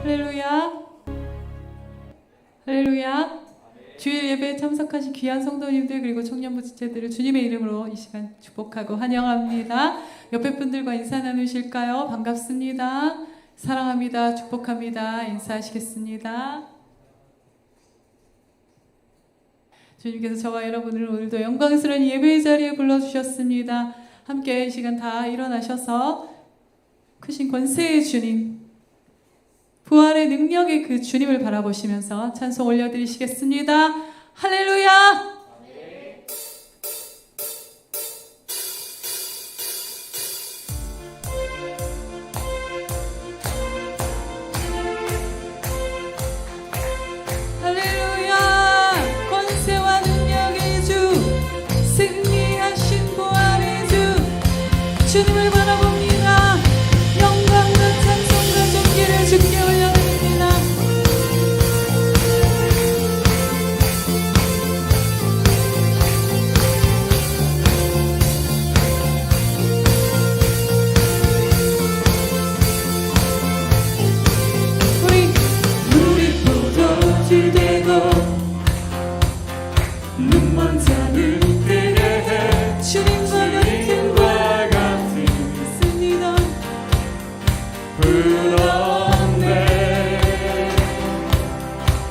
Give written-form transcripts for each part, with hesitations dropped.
할렐루야. 할렐루야. 주일 예배에 참석하신 귀한 성도님들 그리고 청년부 지체들을 주님의 이름으로 이 시간 축복하고 환영합니다. 옆에 분들과 인사 나누실까요? 반갑습니다. 사랑합니다. 축복합니다. 인사하시겠습니다. 주님께서 저와 여러분을 오늘도 영광스러운 예배의 자리에 불러주셨습니다. 함께 이 시간 다 일어나셔서 크신 권세의 주님, 부활의 능력의 그 주님을 바라보시면서 찬송 올려드리시겠습니다. 할렐루야! 할렐루야! 권세와 능력의 주, 승리하신 부활의 주, 주님을 바라봅니다. 영광과 찬송과 존귀를 주께 올려드립니다. 우리 포도주 되고 눈먼 자를 때에 주님과 같은 있습니다.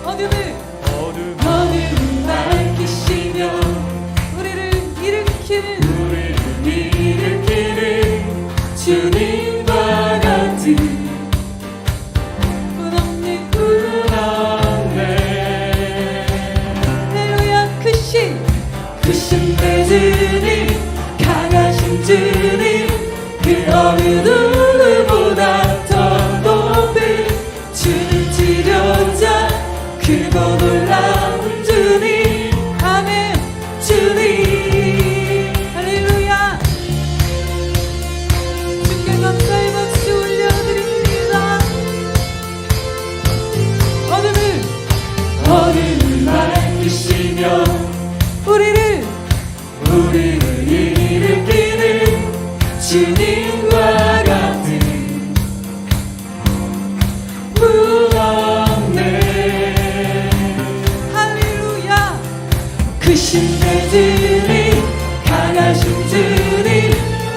어둠을 밝히시며 우리를 일으키는 주님과 같은 분 없네. 할렐루야. 크신 내 주님, 강하신 주님, 그 어느 누구보다 더 높은 주를 지려자 크고 놀라운 주님. 아멘. 주님. 할렐루야. 주께 감사의 박수 올려드립니다. 어둠을 밝히시며 우리를 일으키는 주님과 같은 분 없네. 할렐루야. 크신 내 주님, 강하신 주님,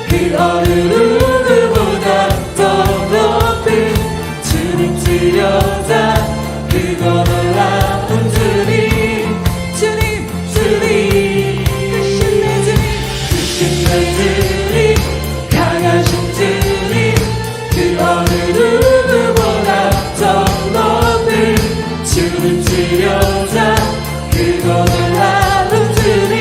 그 어느 누구보다 더 높은 주님 지려자 크고 놀라운 주님. 크신 내 주님, 강하신 주님, 그 어느 누구보다 더 높은 주님 지려자 크고 놀라운 주님.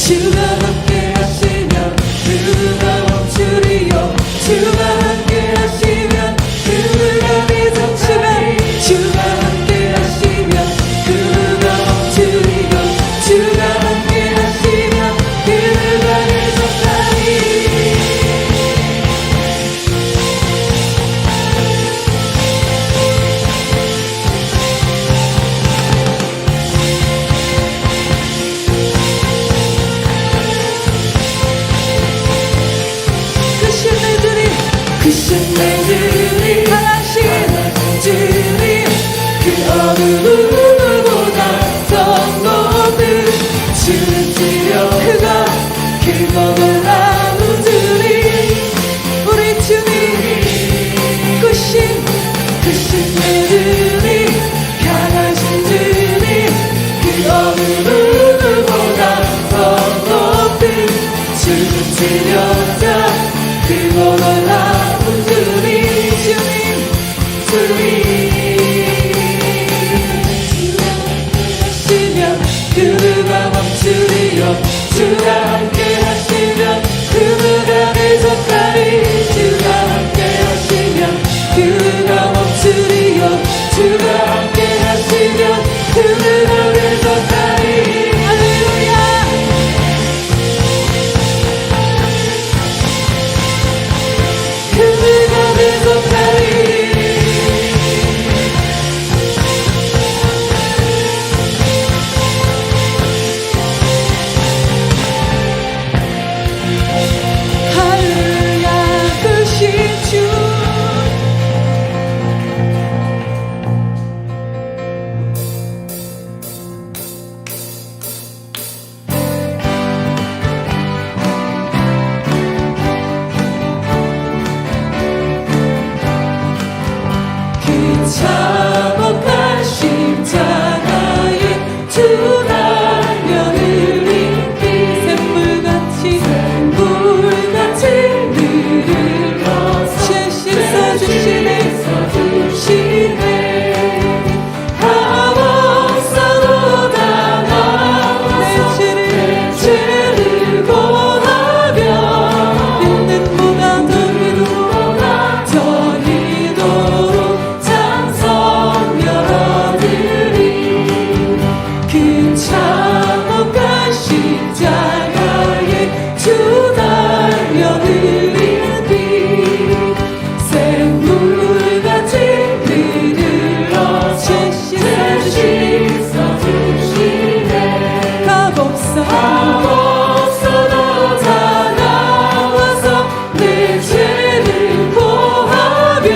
주가 함께 하시면 누가 멈추리요. 주가 함께 하시면 누가 미정치리. 주가 함께 하시면 누가 멈추리요. 주가 함께 하시면 누가 미정치리. 십자가에 주 달려 흘린 피 샘물같이 흘러 씻어주시네 값없어도 다 나와서 내 죄를 보하며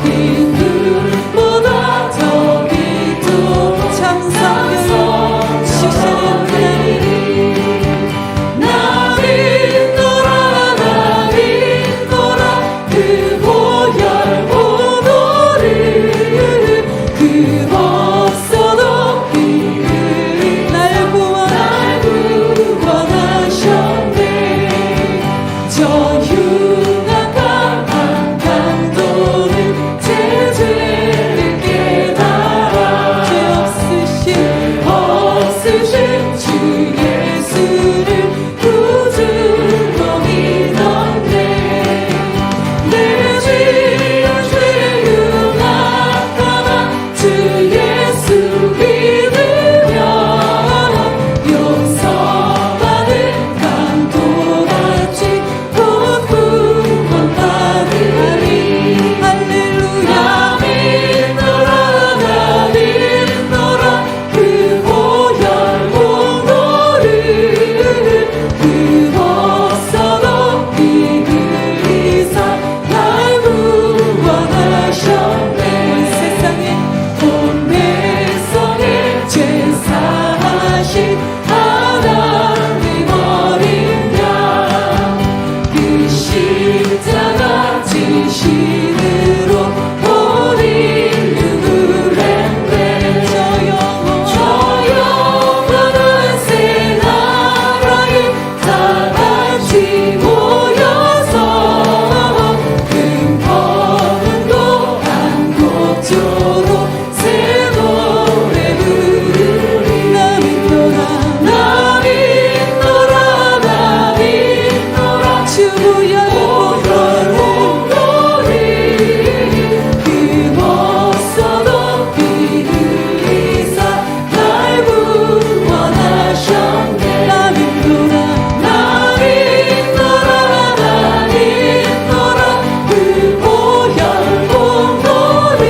흰 눈보다 더 깊도록 참사여 주시는 하나님 나 믿노라 나 믿노라 그 보혈 보도를 그 없어도 피 흘린 날 구원하셨네 저 흉악한 강도는 제 죄를 깨달아 죄 없으신 주 예수를 구주로 믿었네 내 죄의 흉악하나 주 예수 믿으며 용서받은 강도같이 곧 구원받으리 할렐루야 믿노라 나 믿노라 그 보혈 보도를 그 없어도 피 흘리사 날 구원하셨네 온 세상에 죄 사하신 하나님 어린 양그 십자가 지신으로 온 인류를 했네 저 영원한 새 나라에 다 같이 모여서 금번도 한 곡조로 새 노래 부르리 나 믿노라 나 믿노라 나 믿노라 주 보혈 보도를 그 없어도 피 흘리사 날 구원하셨네 나 믿노라 나 믿노라 나 믿노라 그 보혈 보도를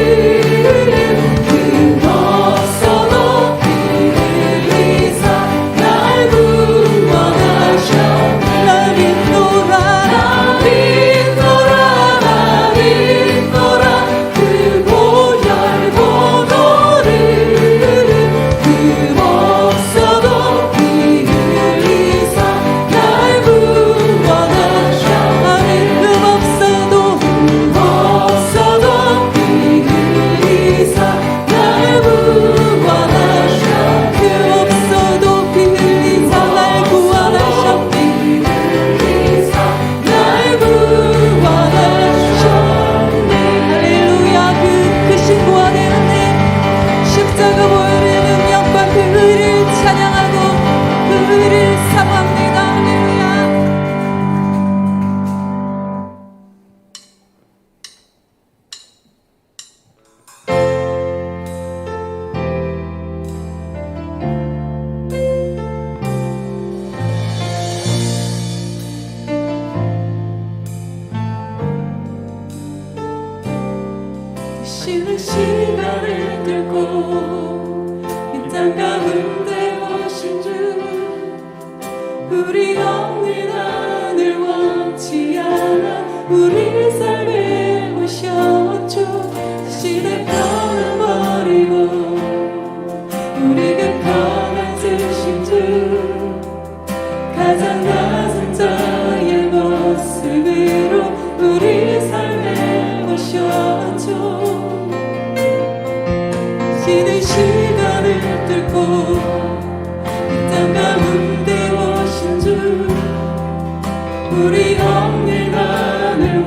그 없어도 피 흘리사 날 구원하셨네 나 믿노라 나 믿노라 나 믿노라 그 보혈 보도를 그 없어도 피 흘리사 날 구원하셨네 그 없어도 피 흘리사 날 구원하셨네 그 없어도 피 흘리사 날 구원하셨네 날 구원하셨네 할렐루야 그 크신 구원의 은혜 십자가 보혈의 능력과 그 의를 찬양하고 그 의를 사모합니다 할렐루야 쉬는 시간을 뚫고 이 땅 가운데 오신 주 우리 없는 하늘 원치 않아 우리 삶에 오셨죠 시대 변화버리고 우리가 편한 주신 주 가장 낮은 자의 모습으로 우리 삶에 오셨죠 쉬는 시간을 뚫고 이 땅 가운데 오신 주 우리 없는 하늘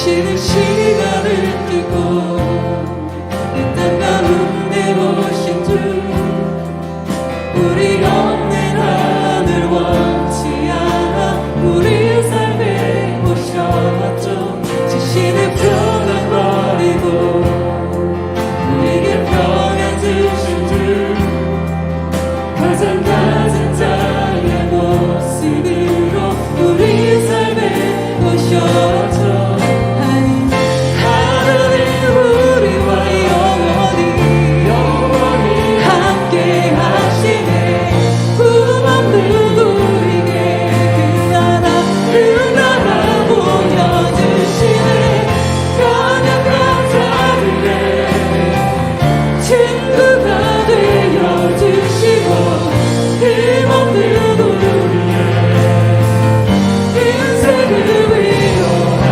쉬는 시간을 두고 이 땅 가운데 오신 주 우리 없는 하늘 원치 않아 우리 삶에 오셨죠 지신의 표는 버리고 우리에게 평안 주신 주 가장 낮은 자의 모습으로 우리 삶에 오셨죠 하나님 우리와 영원히 함께 하시네 꿈 없는 우리에게 그 나라 보여주시네 연약한 자들의 친구가 되어주시고 힘없는 우리의 인생을 위로하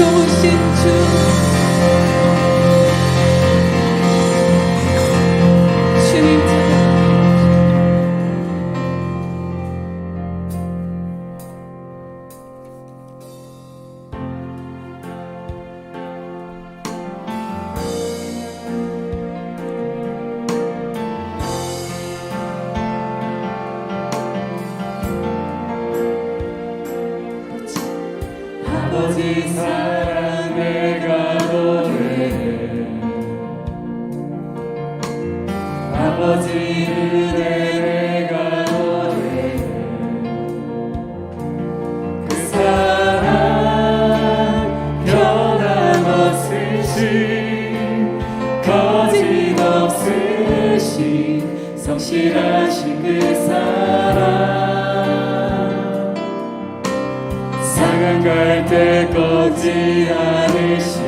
좋으신 주님 아버지 사랑 내가 노래해 아버지 은혜 내가 노래해 그 사랑 변함없으신 거짓없으신 성실하신 그 사랑 상한 갈대 꺾지 않으신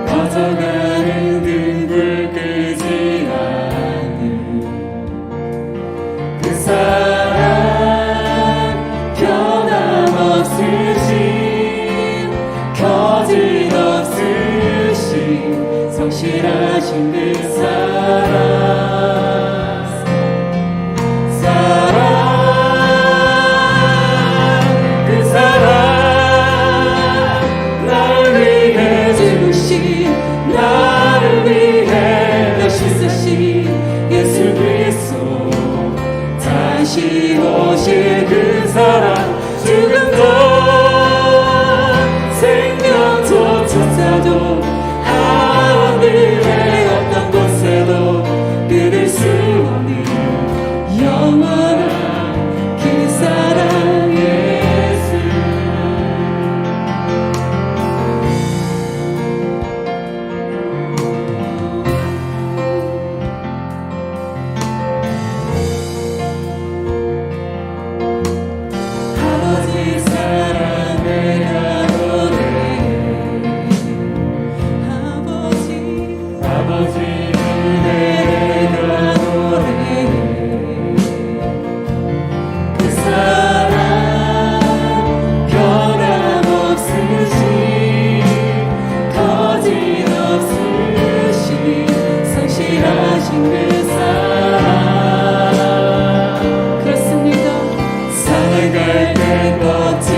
꺼져가는 등불 끄지 않는 그 사랑 변함없으신 거짓없으신 성실하신 그 사랑 나를 위해 다시 쓰신 예수 그리스도 다시 오실 그 사랑 죽음도 생명도 천사도 하늘의 어떤 곳에도 끊을 수 없는 영원한 그 사랑 예수 아버지 사랑 내가 노래해 아버지 은혜 내가 노래해 그 사랑 변함없으신 거짓없으신 성실하신 그 사랑 그렇습니다. 상한 갈대 꺾지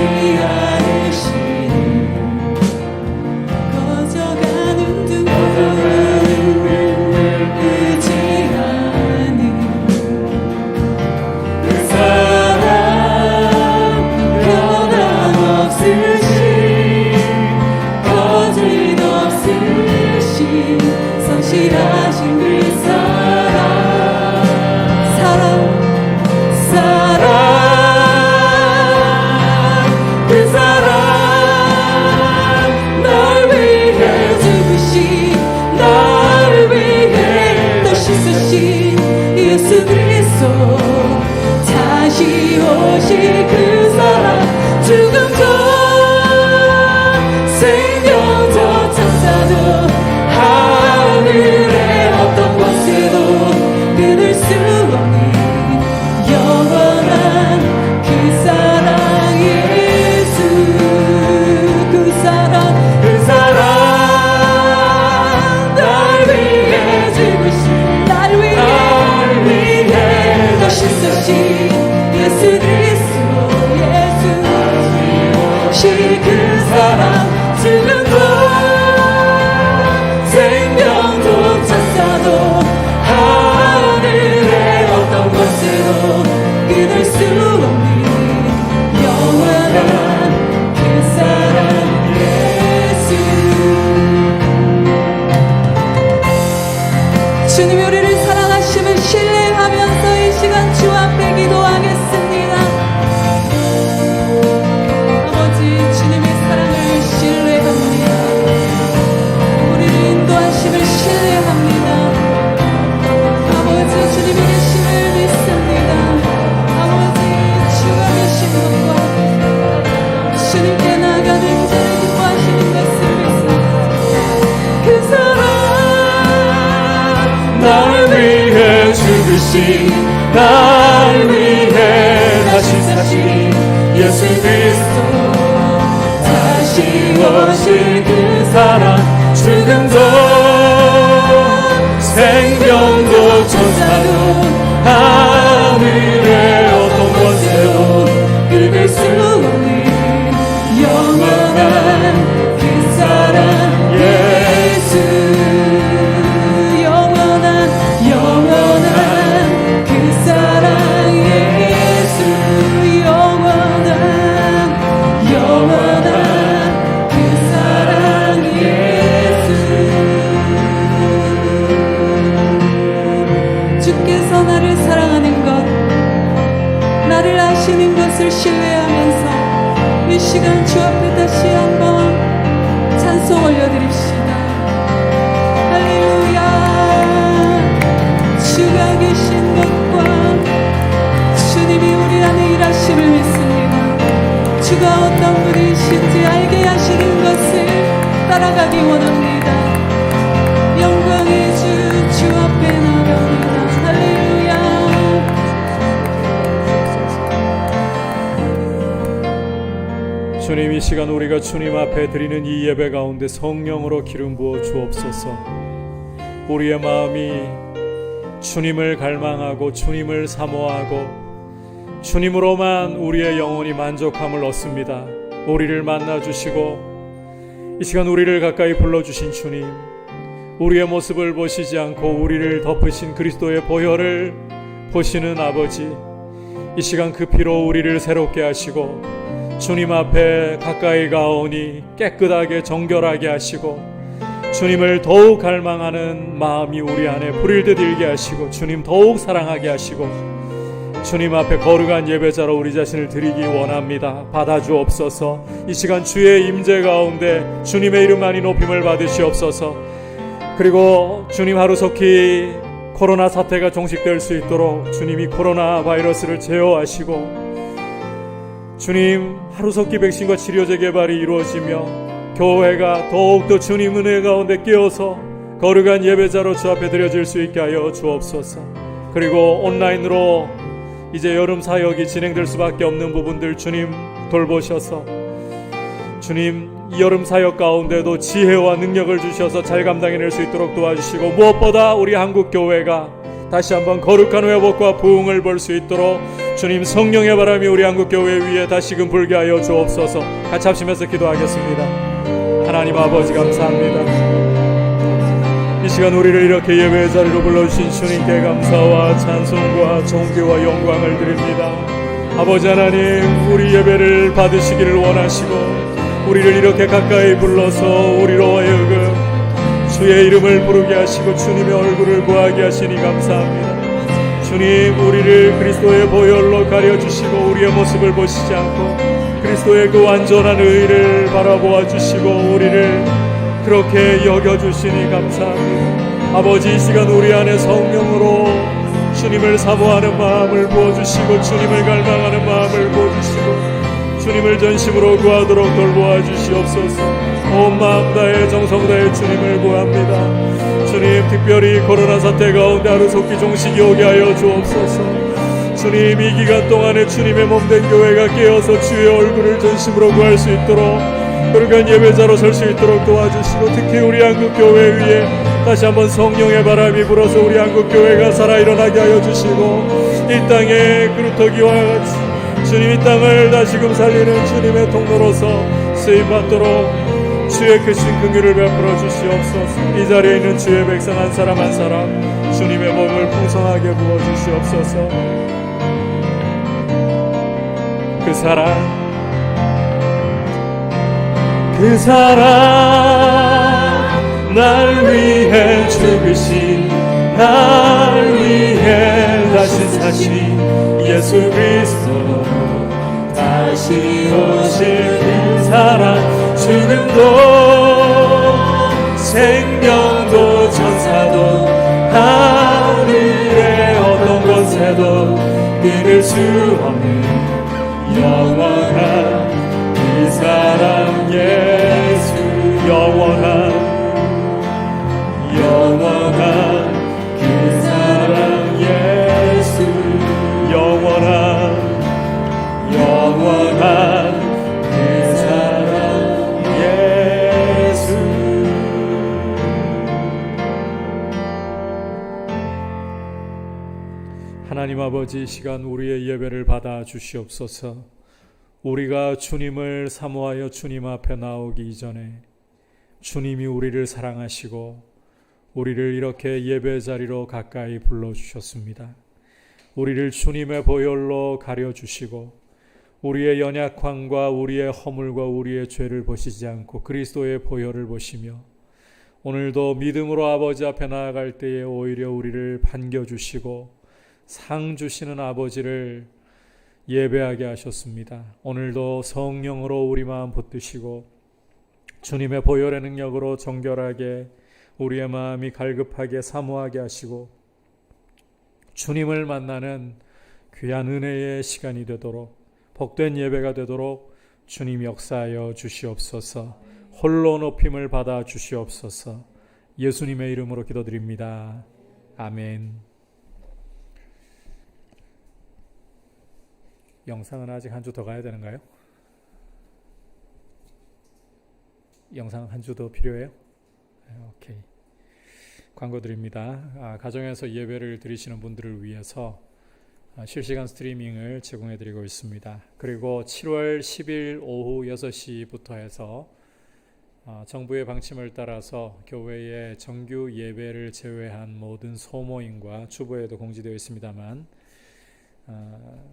않으시는 꺼져가는 등불 끄지 않는 그 사랑 변함없으신 거짓없으신 성실하신 그 사랑 그 사랑 날 위해 죽으신 나를 위해 다시 쓰신 예수 그리스도 다시 오실 그 사랑 죽음도 생명도 천사도 하늘의 어떤 곳에도 끊을 수 없는 영원한 그 사랑 예수 그 사랑 날 위해 죽으신 나를 위해 다시 쓰신 예수 그리스도 오실 그 사랑 죽음도 생명도 천사도 하늘의 어떤 곳에도 끊을 수 없는 영원한 그 사랑 예수 주님이 우리를 사랑하심을 신뢰하면서 이 시간 주 앞에 기도하겠습니다. 아버지 주님의 사랑을 신뢰합니다. 우리를 인도하심을 신뢰합니다. 아버지 주님이 계심을 믿습니다. 아버지 주가 계신 것과 주님께 나가는 자를 기뻐하시는 것을 믿습니다. 그 사랑 날 위해 죽으신 날 위해 다시 사신 예수 그리스도 이루어질 그 사랑 죽음도 생명도 천사도 하늘의 어떤 권세도 이길 수 없는 영원한 그 사랑 예수 영원한 그 사랑 예수 영원한 그 사랑 예수 주께서 나를 사랑하는 것 나를 아시는 것을 신뢰하면서 이 시간 주 앞에 다시 한번 찬송 올려드립시다. 할렐루야. 주가 계신 것과 주님이 우리 안에 일하심을 믿습니다. 주가 어떤 분이신지 알게 하시는 것을 따라가기 원합니다. 영광의 주 앞에 나갑니다. 할렐루야. 주님, 이 시간 우리가 주님 앞에 드리는 이 예배 가운데 성령으로 기름 부어 주옵소서. 우리의 마음이 주님을 갈망하고 주님을 사모하고 주님으로만 우리의 영혼이 만족함을 얻습니다. 우리를 만나 주시고 이 시간 우리를 가까이 불러주신 주님, 우리의 모습을 보시지 않고 우리를 덮으신 그리스도의 보혈을 보시는 아버지, 이 시간 그 피로 우리를 새롭게 하시고 주님 앞에 가까이 가오니 깨끗하게 정결하게 하시고 주님을 더욱 갈망하는 마음이 우리 안에 불일 듯 일게 하시고 주님 더욱 사랑하게 하시고 주님 앞에 거룩한 예배자로 우리 자신을 드리기 원합니다. 받아주옵소서. 이 시간 주의 임재 가운데 주님의 이름만이 높임을 받으시옵소서. 그리고 주님 하루속히 코로나 사태가 종식될 수 있도록 주님이 코로나 바이러스를 제어하시고 주님 하루속히 백신과 치료제 개발이 이루어지며 교회가 더욱더 주님 은혜 가운데 깨어서 거룩한 예배자로 주 앞에 드려질 수 있게 하여 주옵소서. 그리고 온라인으로 이제 여름 사역이 진행될 수밖에 없는 부분들 주님 돌보셔서 주님 이 여름 사역 가운데도 지혜와 능력을 주셔서 잘 감당해낼 수 있도록 도와주시고 무엇보다 우리 한국교회가 다시 한번 거룩한 회복과 부흥을 볼 수 있도록 주님 성령의 바람이 우리 한국교회 위에 다시금 불게 하여 주옵소서. 같이 합심해서 기도하겠습니다. 하나님 아버지 감사합니다. 이 시간 우리를 이렇게 예배의 자리로 불러주신 주님께 감사와 찬송과 존귀와 영광을 드립니다. 아버지 하나님, 우리 예배를 받으시기를 원하시고 우리를 이렇게 가까이 불러서 우리로 하여금 주의 이름을 부르게 하시고 주님의 얼굴을 구하게 하시니 감사합니다. 주님, 우리를 그리스도의 보혈로 가려주시고 우리의 모습을 보시지 않고 그리스도의 그 완전한 의를 바라보아 주시고 우리를 그렇게 여겨주시니 감사합니다. 아버지, 이 시간 우리 안에 성령으로 주님을 사모하는 마음을 부어주시고 주님을 갈망하는 마음을 부어주시고 주님을 전심으로 구하도록 돌보아 주시옵소서. 온 마음 다해 정성 다해 주님을 구합니다. 주님, 특별히 코로나 사태 가운데 하루속히 종식이 오게 하여 주옵소서. 주님, 이 기간 동안에 주님의 몸된 교회가 깨어서 주의 얼굴을 전심으로 구할 수 있도록 거룩한 예배자로 설 수 있도록 도와주시고 특히 우리 한국교회 위에 다시 한번 성령의 바람이 불어서 우리 한국교회가 살아 일어나게 하여 주시고 이 땅에 그루터기와 같이 주님 이 땅을 다시금 살리는 주님의 통로로서 쓰임받도록 주의 크신 긍휼을 베풀어 주시옵소서. 이 자리에 있는 주의 백성 한 사람 한 사람 주님의 복을 풍성하게 부어 주시옵소서. 그 사랑 날 위해 죽으신 날 위해 다시 사신 예수 그리스도 다시 오실 그 사랑 죽음도 생명도 천사도 하늘의 어떤 권세도 끊을 수 없는 영원한 그 사랑 예수 영원한 그 사랑 예수 영원한 그 사랑 예수 아버지, 이 시간 우리의 예배를 받아 주시옵소서. 우리가 주님을 사모하여 주님 앞에 나오기 이전에 주님이 우리를 사랑하시고 우리를 이렇게 예배 자리로 가까이 불러주셨습니다. 우리를 주님의 보혈로 가려주시고 우리의 연약함과 우리의 허물과 우리의 죄를 보시지 않고 그리스도의 보혈을 보시며 오늘도 믿음으로 아버지 앞에 나아갈 때에 오히려 우리를 반겨주시고 상 주시는 아버지를 예배하게 하셨습니다. 오늘도 성령으로 우리 마음 붙드시고 주님의 보혈의 능력으로 정결하게 우리의 마음이 갈급하게 사모하게 하시고 주님을 만나는 귀한 은혜의 시간이 되도록 복된 예배가 되도록 주님 역사하여 주시옵소서. 홀로 높임을 받아 주시옵소서. 예수님의 이름으로 기도드립니다. 아멘. 영상은 아직 한 주 더 가야 되는가요? 영상 한 주 더 필요해요? 오케이. 광고 드립니다. 가정에서 예배를 드리시는 분들을 위해서 실시간 스트리밍을 제공해 드리고 있습니다. 그리고 7월 10일 오후 6시부터 해서 정부의 방침을 따라서 교회의 정규 예배를 제외한 모든 소모임과 주보에도 공지되어 있습니다만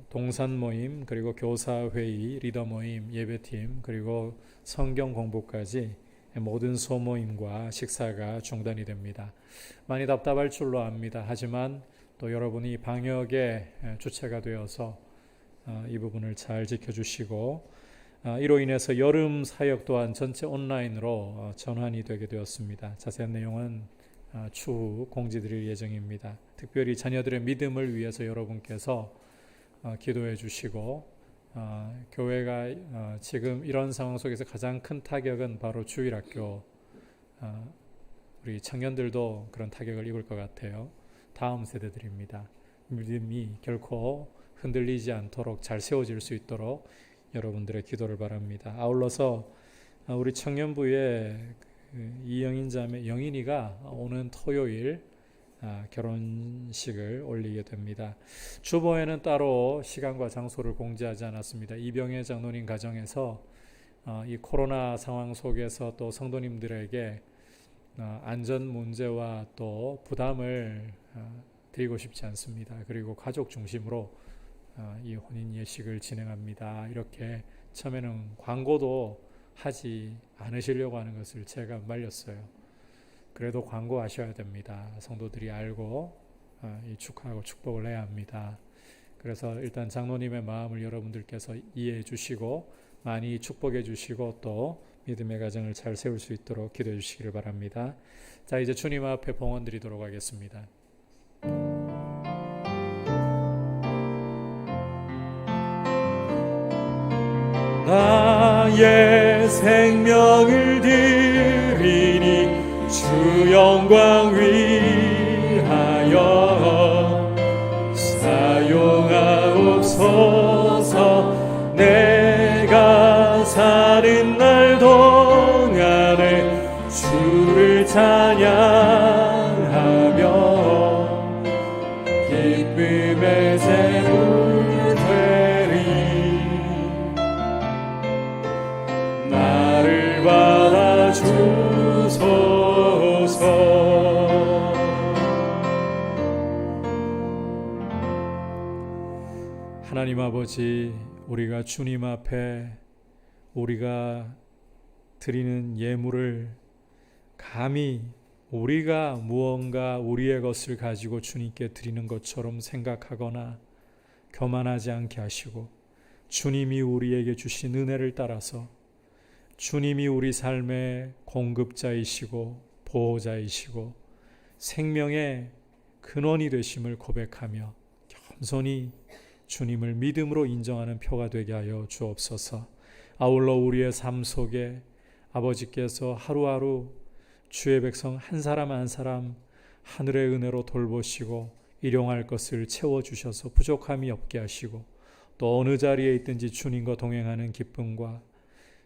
동산 모임, 그리고 교사회의, 리더 모임, 예배팀, 그리고 성경 공부까지 모든 소모임과 식사가 중단이 됩니다. 많이 답답할 줄로 압니다. 하지만 또 여러분이 방역에 주체가 되어서 이 부분을 잘 지켜주시고 이로 인해서 여름 사역 또한 전체 온라인으로 전환이 되게 되었습니다. 자세한 내용은 추후 공지드릴 예정입니다. 특별히 자녀들의 믿음을 위해서 여러분께서 기도해 주시고 교회가 지금 이런 상황 속에서 가장 큰 타격은 바로 주일학교, 우리 청년들도 그런 타격을 입을 것 같아요. 다음 세대들입니다. 믿음이 결코 흔들리지 않도록 잘 세워질 수 있도록 여러분들의 기도를 바랍니다. 아울러서 우리 청년부의 이영인 자매 영인이가 오는 토요일 결혼식을 올리게 됩니다. 주보에는 따로 시간과 장소를 공지하지 않았습니다. 이병혜 장로님 가정에서 이 코로나 상황 속에서 또 성도님들에게 안전 문제와 또 부담을 드리고 싶지 않습니다. 그리고 가족 중심으로 이 혼인 예식을 진행합니다. 이렇게 처음에는 광고도 하지 않으시려고 하는 것을 제가 말렸어요. 그래도 광고하셔야 됩니다. 성도들이 알고 축하하고 축복을 해야 합니다. 그래서 일단 장로님의 마음을 여러분들께서 이해해 주시고 많이 축복해 주시고 또 믿음의 가정을 잘 세울 수 있도록 기도해 주시기를 바랍니다. 자, 이제 주님 앞에 봉헌 드리도록 하겠습니다. 나의 생명을 드리니 주 영광 위하여 사용하옵소서. 내가 사는 날 동안에 주를 찬양하며 기쁨의 샘을 되리. 나를 받아주소서. 하나님 아버지, 우리가 주님 앞에 우리가 드리는 예물을 감히 우리가 무언가 우리의 것을 가지고 주님께 드리는 것처럼 생각하거나 교만하지 않게 하시고 주님이 우리에게 주신 은혜를 따라서 주님이 우리 삶의 공급자이시고 보호자이시고 생명의 근원이 되심을 고백하며 겸손히 주님을 믿음으로 인정하는 표가 되게 하여 주옵소서. 아울러 우리의 삶 속에 아버지께서 하루하루 주의 백성 한 사람 한 사람 하늘의 은혜로 돌보시고 일용할 것을 채워주셔서 부족함이 없게 하시고 또 어느 자리에 있든지 주님과 동행하는 기쁨과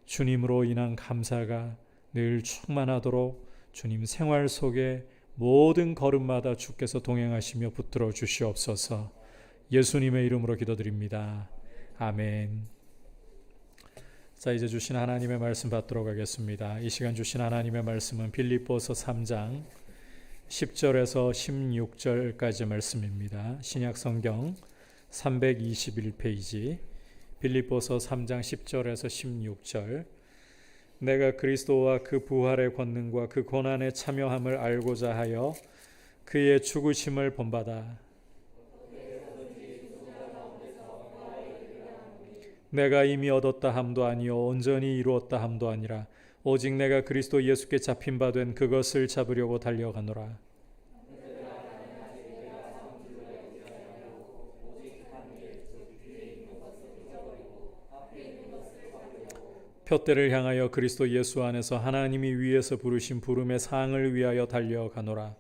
주님으로 인한 감사가 늘 충만하도록 주님 생활 속에 모든 걸음마다 주께서 동행하시며 붙들어 주시옵소서. 예수님의 이름으로 기도드립니다. 아멘. 자, 이제 주신 하나님의 말씀 받도록 하겠습니다. 이 시간 주신 하나님의 말씀은 빌립보서 3장 10절에서 16절까지 말씀입니다. 신약성경 321페이지 빌립보서 3장 10절에서 16절. 내가 그리스도와 그 부활의 권능과 그 고난에 참여함을 알고자 하여 그의 죽으심을 본받아 내가 이미 얻었다 함도 아니요 온전히 이루었다 함도 아니라 오직 내가 그리스도 예수께 잡힌 바 된 그것을 잡으려고 달려가노라. 표대를 향하여 그리스도 예수 안에서 하나님이 위에서 부르신 부름의 상을 위하여 달려가노라.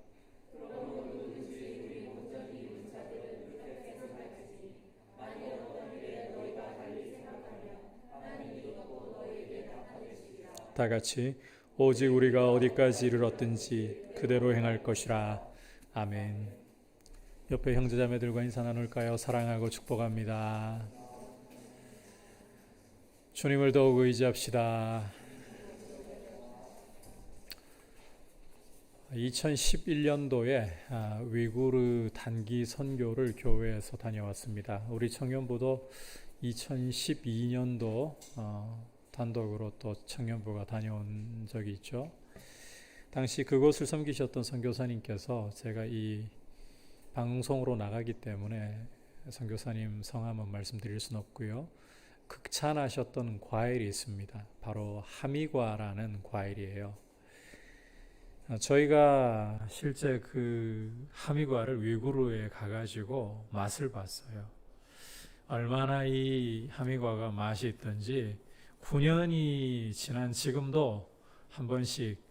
다 같이 오직 우리가 어디까지 이르렀든지 그대로 행할 것이라. 아멘. 옆에 형제자매들과 인사 나눌까요? 사랑하고 축복합니다. 주님을 더욱 의지합시다. 2011년도에 위구르 단기 선교를 교회에서 다녀왔습니다. 우리 청년부도 2012년도 단독으로 또 청년부가 다녀온 적이 있죠. 당시 그곳을 섬기셨던 선교사님께서 제가 이 방송으로 나가기 때문에 선교사님 성함은 말씀드릴 수는 없고요. 극찬하셨던 과일이 있습니다. 바로 하미과라는 과일이에요. 저희가 실제 그 하미과를 위구르에 가가지고 맛을 봤어요. 얼마나 이 하미과가 맛이 있던지 9년이 지난 지금도 한 번씩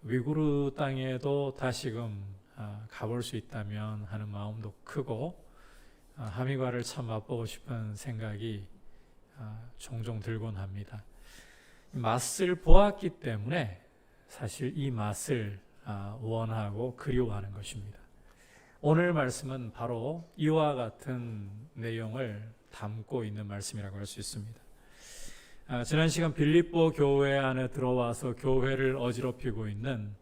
위구르 땅에도 다시금 가볼 수 있다면 하는 마음도 크고 하미과를 참 맛보고 싶은 생각이 종종 들곤 합니다. 맛을 보았기 때문에 사실 이 맛을 원하고 그리워하는 것입니다. 오늘 말씀은 바로 이와 같은 내용을 담고 있는 말씀이라고 할 수 있습니다. 지난 시간 빌립보 교회 안에 들어와서 교회를 어지럽히고 있는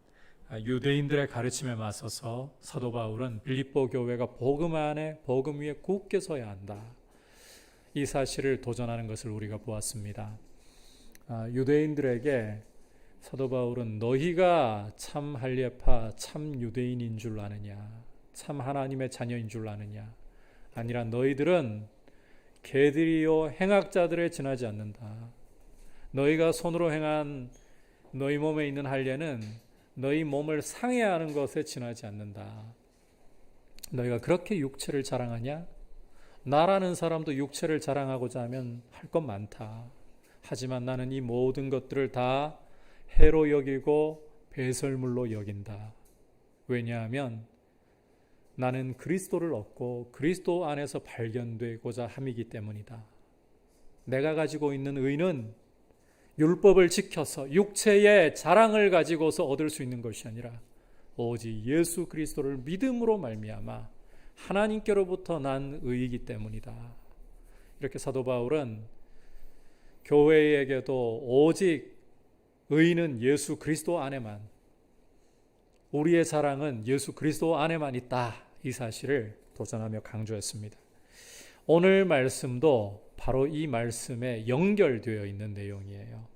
유대인들의 가르침에 맞서서 사도 바울은 빌립보 교회가 복음 안에 복음 위에 굳게 서야 한다. 이 사실을 도전하는 것을 우리가 보았습니다. 유대인들에게 사도 바울은 너희가 참 할례파 참 유대인인 줄 아느냐, 참 하나님의 자녀인 줄 아느냐, 아니라 너희들은 개들이요 행악자들에 지나지 않는다. 너희가 손으로 행한 너희 몸에 있는 할례는 너희 몸을 상해하는 것에 지나지 않는다. 너희가 그렇게 육체를 자랑하냐? 나라는 사람도 육체를 자랑하고자 하면 할 것 많다. 하지만 나는 이 모든 것들을 다 해로 여기고 배설물로 여긴다. 왜냐하면 나는 그리스도를 얻고 그리스도 안에서 발견되고자 함이기 때문이다. 내가 가지고 있는 의는 율법을 지켜서 육체의 자랑을 가지고서 얻을 수 있는 것이 아니라 오직 예수 그리스도를 믿음으로 말미암아 하나님께로부터 난 의이기 때문이다. 이렇게 사도 바울은 교회에게도 오직 의는 예수 그리스도 안에만, 우리의 자랑은 예수 그리스도 안에만 있다. 이 사실을 도전하며 강조했습니다. 오늘 말씀도 바로 이 말씀에 연결되어 있는 내용이에요.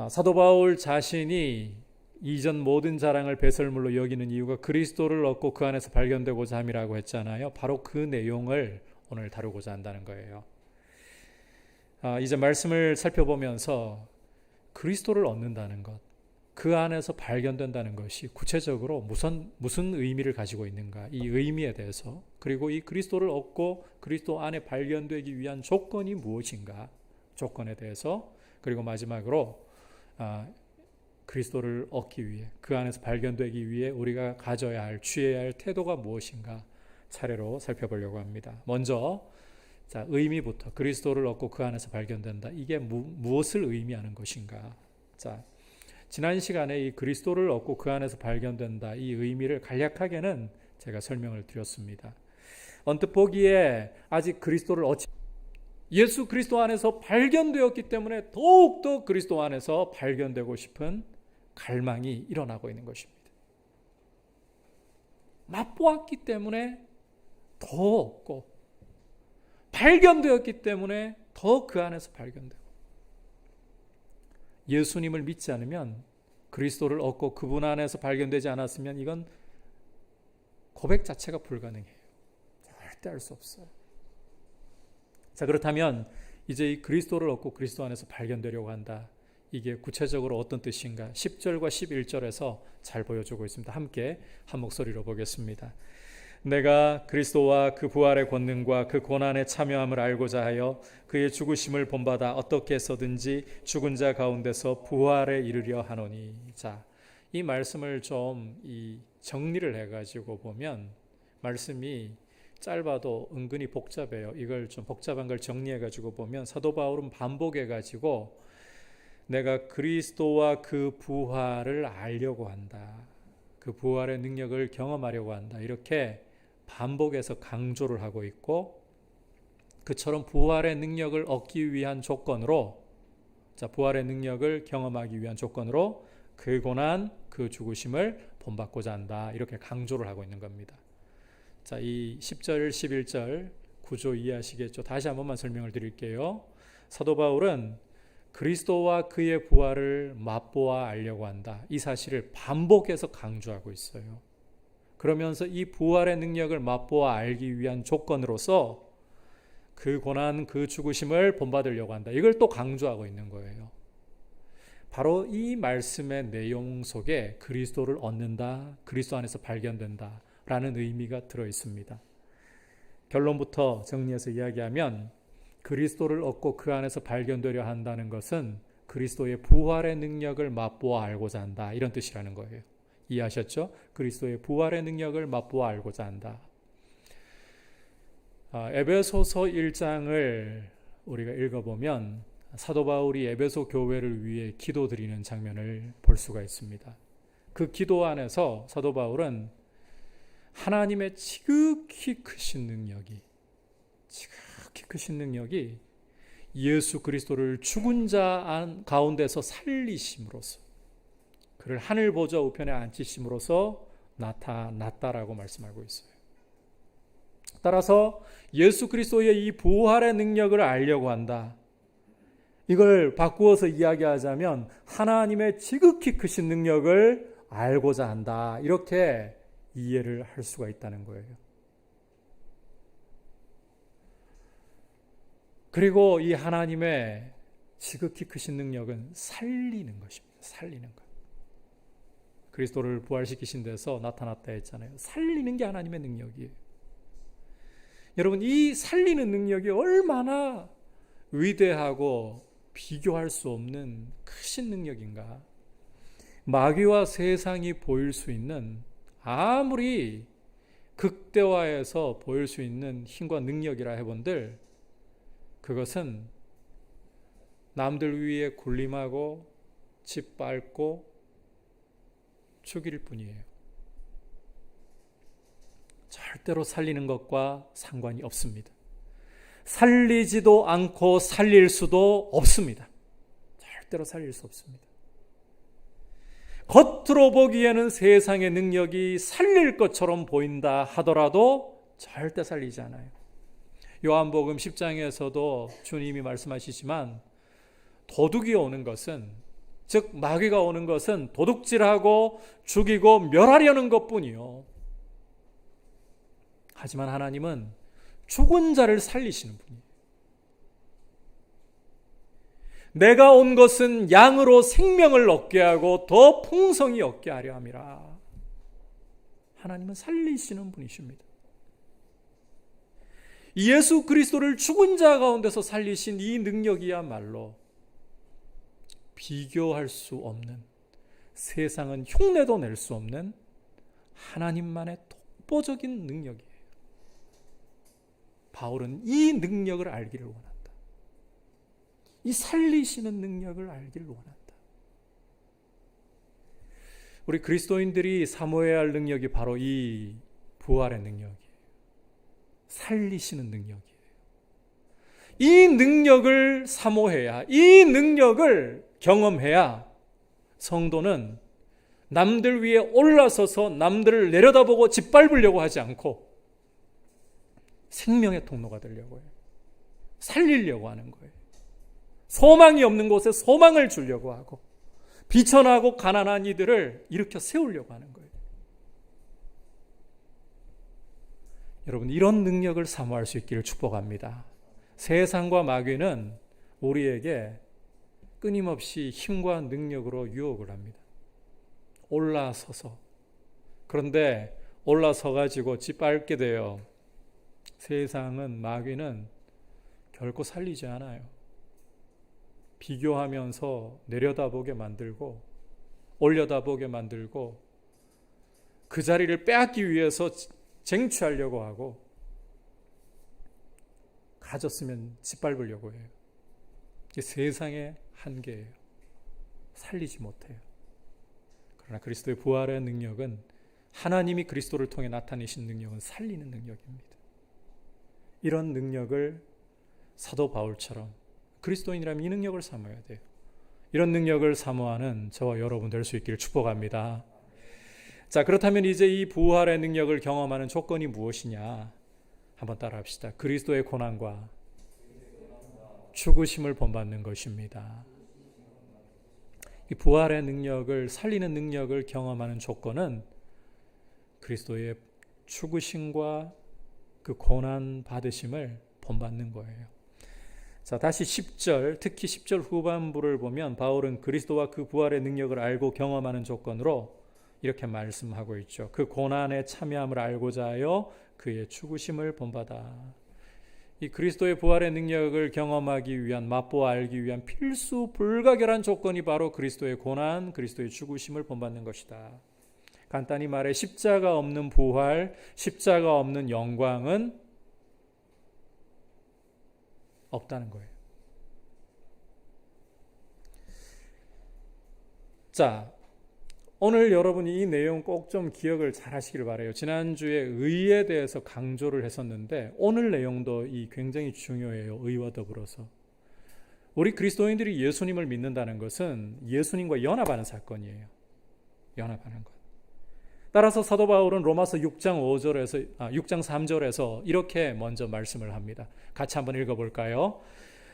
사도 바울 자신이 이전 모든 자랑을 배설물로 여기는 이유가 그리스도를 얻고 그 안에서 발견되고자 함이라고 했잖아요. 바로 그 내용을 오늘 다루고자 한다는 거예요. 이제 말씀을 살펴보면서 그리스도를 얻는다는 것, 그 안에서 발견된다는 것이 구체적으로 무슨 의미를 가지고 있는가, 이 의미에 대해서, 그리고 이 그리스도를 얻고 그리스도 안에 발견되기 위한 조건이 무엇인가, 조건에 대해서, 그리고 마지막으로 그리스도를 얻기 위해, 그 안에서 발견되기 위해 우리가 가져야 할, 취해야 할 태도가 무엇인가 차례로 살펴보려고 합니다. 먼저 의미부터, 그리스도를 얻고 그 안에서 발견된다. 이게 무엇을 의미하는 것인가? 지난 시간에 이 그리스도를 얻고 그 안에서 발견된다. 이 의미를 간략하게는 제가 설명을 드렸습니다. 언뜻 보기에 아직 그리스도를 예수 그리스도 안에서 발견되었기 때문에 더욱더 그리스도 안에서 발견되고 싶은 갈망이 일어나고 있는 것입니다. 맛보았기 때문에 더 얻고, 발견되었기 때문에 더 그 안에서 발견되고, 예수님을 믿지 않으면, 그리스도를 얻고 그분 안에서 발견되지 않았으면 이건 고백 자체가 불가능해요. 절대 할 수 없어요. 자, 그렇다면 이제 이 그리스도를 얻고 그리스도 안에서 발견되려고 한다. 이게 구체적으로 어떤 뜻인가? 10절과 11절에서 잘 보여주고 있습니다. 함께 한 목소리로 보겠습니다. 내가 그리스도와 그 부활의 권능과 그 고난에 참여함을 알고자 하여 그의 죽으심을 본받아 어떻게 해서든지 죽은 자 가운데서 부활에 이르려 하노니. 자, 이 말씀을 좀 정리를 해가지고 보면 말씀이 짧아도 은근히 복잡해요. 이걸 좀 복잡한 걸 정리해가지고 보면 사도 바울은 반복해가지고 내가 그리스도와 그 부활을 알려고 한다. 그 부활의 능력을 경험하려고 한다. 이렇게 반복해서 강조를 하고 있고, 그처럼 부활의 능력을 얻기 위한 조건으로, 자, 부활의 능력을 경험하기 위한 조건으로 그 고난, 그 죽으심을 본받고자 한다. 이렇게 강조를 하고 있는 겁니다. 자, 이 10절, 11절 구조 이해하시겠죠? 다시 한 번만 설명을 드릴게요. 사도 바울은 그리스도와 그의 부활을 맛보아 알려고 한다. 이 사실을 반복해서 강조하고 있어요. 그러면서 이 부활의 능력을 맛보아 알기 위한 조건으로서 그 고난, 그 죽으심을 본받으려고 한다. 이걸 또 강조하고 있는 거예요. 바로 이 말씀의 내용 속에 그리스도를 얻는다, 그리스도 안에서 발견된다 라는 의미가 들어 있습니다. 결론부터 정리해서 이야기하면 그리스도를 얻고 그 안에서 발견되려 한다는 것은 그리스도의 부활의 능력을 맛보아 알고자 한다, 이런 뜻이라는 거예요. 이해하셨죠? 그리스도의 부활의 능력을 맛보아 알고자 한다. 에베소서 1장을 우리가 읽어보면 사도 바울이 에베소 교회를 위해 기도드리는 장면을 볼 수가 있습니다. 그 기도 안에서 사도 바울은 하나님의 지극히 크신 능력이 예수 그리스도를 죽은 자 가운데서 살리심으로써, 그를 하늘 보좌 우편에 앉히심으로써 나타났다라고 말씀하고 있어요. 따라서 예수 그리스도의 이 부활의 능력을 알려고 한다. 이걸 바꾸어서 이야기하자면 하나님의 지극히 크신 능력을 알고자 한다. 이렇게 이해를 할 수가 있다는 거예요. 그리고 이 하나님의 지극히 크신 능력은 살리는 것입니다. 살리는 것. 그리스도를 부활시키신 데서 나타났다 했잖아요. 살리는 게 하나님의 능력이에요. 여러분, 이 살리는 능력이 얼마나 위대하고 비교할 수 없는 크신 능력인가. 마귀와 세상이 보일 수 있는, 아무리 극대화해서 보일 수 있는 힘과 능력이라 해본들, 그것은 남들 위에 군림하고 짓밟고 죽일 뿐이에요. 절대로 살리는 것과 상관이 없습니다. 살리지도 않고 살릴 수도 없습니다. 절대로 살릴 수 없습니다. 겉으로 보기에는 세상의 능력이 살릴 것처럼 보인다 하더라도 절대 살리지 않아요. 요한복음 10장에서도 주님이 말씀하시지만 도둑이 오는 것은, 즉 마귀가 오는 것은 도둑질하고 죽이고 멸하려는 것뿐이요. 하지만 하나님은 죽은 자를 살리시는 분이에요. 내가 온 것은 양으로 생명을 얻게 하고 더 풍성히 얻게 하려 함이라. 하나님은 살리시는 분이십니다. 예수 그리스도를 죽은 자 가운데서 살리신 이 능력이야말로 비교할 수 없는, 세상은 흉내도 낼 수 없는 하나님만의 독보적인 능력이에요. 바울은 이 능력을 알기를 원한다. 이 살리시는 능력을 알기를 원한다. 우리 그리스도인들이 사모해야 할 능력이 바로 이 부활의 능력이에요. 살리시는 능력이에요. 이 능력을 사모해야, 이 능력을 경험해야 성도는 남들 위에 올라서서 남들을 내려다보고 짓밟으려고 하지 않고 생명의 통로가 되려고 해요. 살리려고 하는 거예요. 소망이 없는 곳에 소망을 주려고 하고 비천하고 가난한 이들을 일으켜 세우려고 하는 거예요. 여러분, 이런 능력을 사모할 수 있기를 축복합니다. 세상과 마귀는 우리에게 끊임없이 힘과 능력으로 유혹을 합니다. 올라서서. 그런데 올라서 가지고 짓밟게 돼요. 세상은, 마귀는 결코 살리지 않아요. 비교하면서 내려다보게 만들고 올려다보게 만들고 그 자리를 빼앗기 위해서 쟁취하려고 하고 가졌으면 짓밟으려고 해요. 이게 세상의 한계예요. 살리지 못해요. 그러나 그리스도의 부활의 능력은, 하나님이 그리스도를 통해 나타내신 능력은 살리는 능력입니다. 이런 능력을 사도 바울처럼 그리스도인이라면 이 능력을 사모해야 돼요. 이런 능력을 사모하는 저와 여러분 될 수 있기를 축복합니다. 자, 그렇다면 이제 이 부활의 능력을 경험하는 조건이 무엇이냐? 한번 따라합시다. 그리스도의 고난과 죽으심을 본받는 것입니다. 이 부활의 능력을, 살리는 능력을 경험하는 조건은 그리스도의 죽으심과 그 고난 받으심을 본받는 거예요. 자, 다시 10절, 특히 10절 후반부를 보면 바울은 그리스도와 그 부활의 능력을 알고 경험하는 조건으로 이렇게 말씀하고 있죠. 그 고난에 참여함을 알고자 하여 그의 죽으심을 본받아. 이 그리스도의 부활의 능력을 경험하기 위한, 맛보아 알기 위한 필수 불가결한 조건이 바로 그리스도의 고난, 그리스도의 죽으심을 본받는 것이다. 간단히 말해 십자가 없는 부활, 십자가 없는 영광은 없다는 거예요. 자, 오늘 여러분이 이 내용 꼭 좀 기억을 잘 하시길 바라요. 지난주에 의에 대해서 강조를 했었는데 오늘 내용도 이 굉장히 중요해요. 의와 더불어서. 우리 그리스도인들이 예수님을 믿는다는 것은 예수님과 연합하는 사건이에요. 연합하는 것. 따라서 사도 바울은 로마서 6장 3절에서 이렇게 먼저 말씀을 합니다. 같이 한번 읽어볼까요?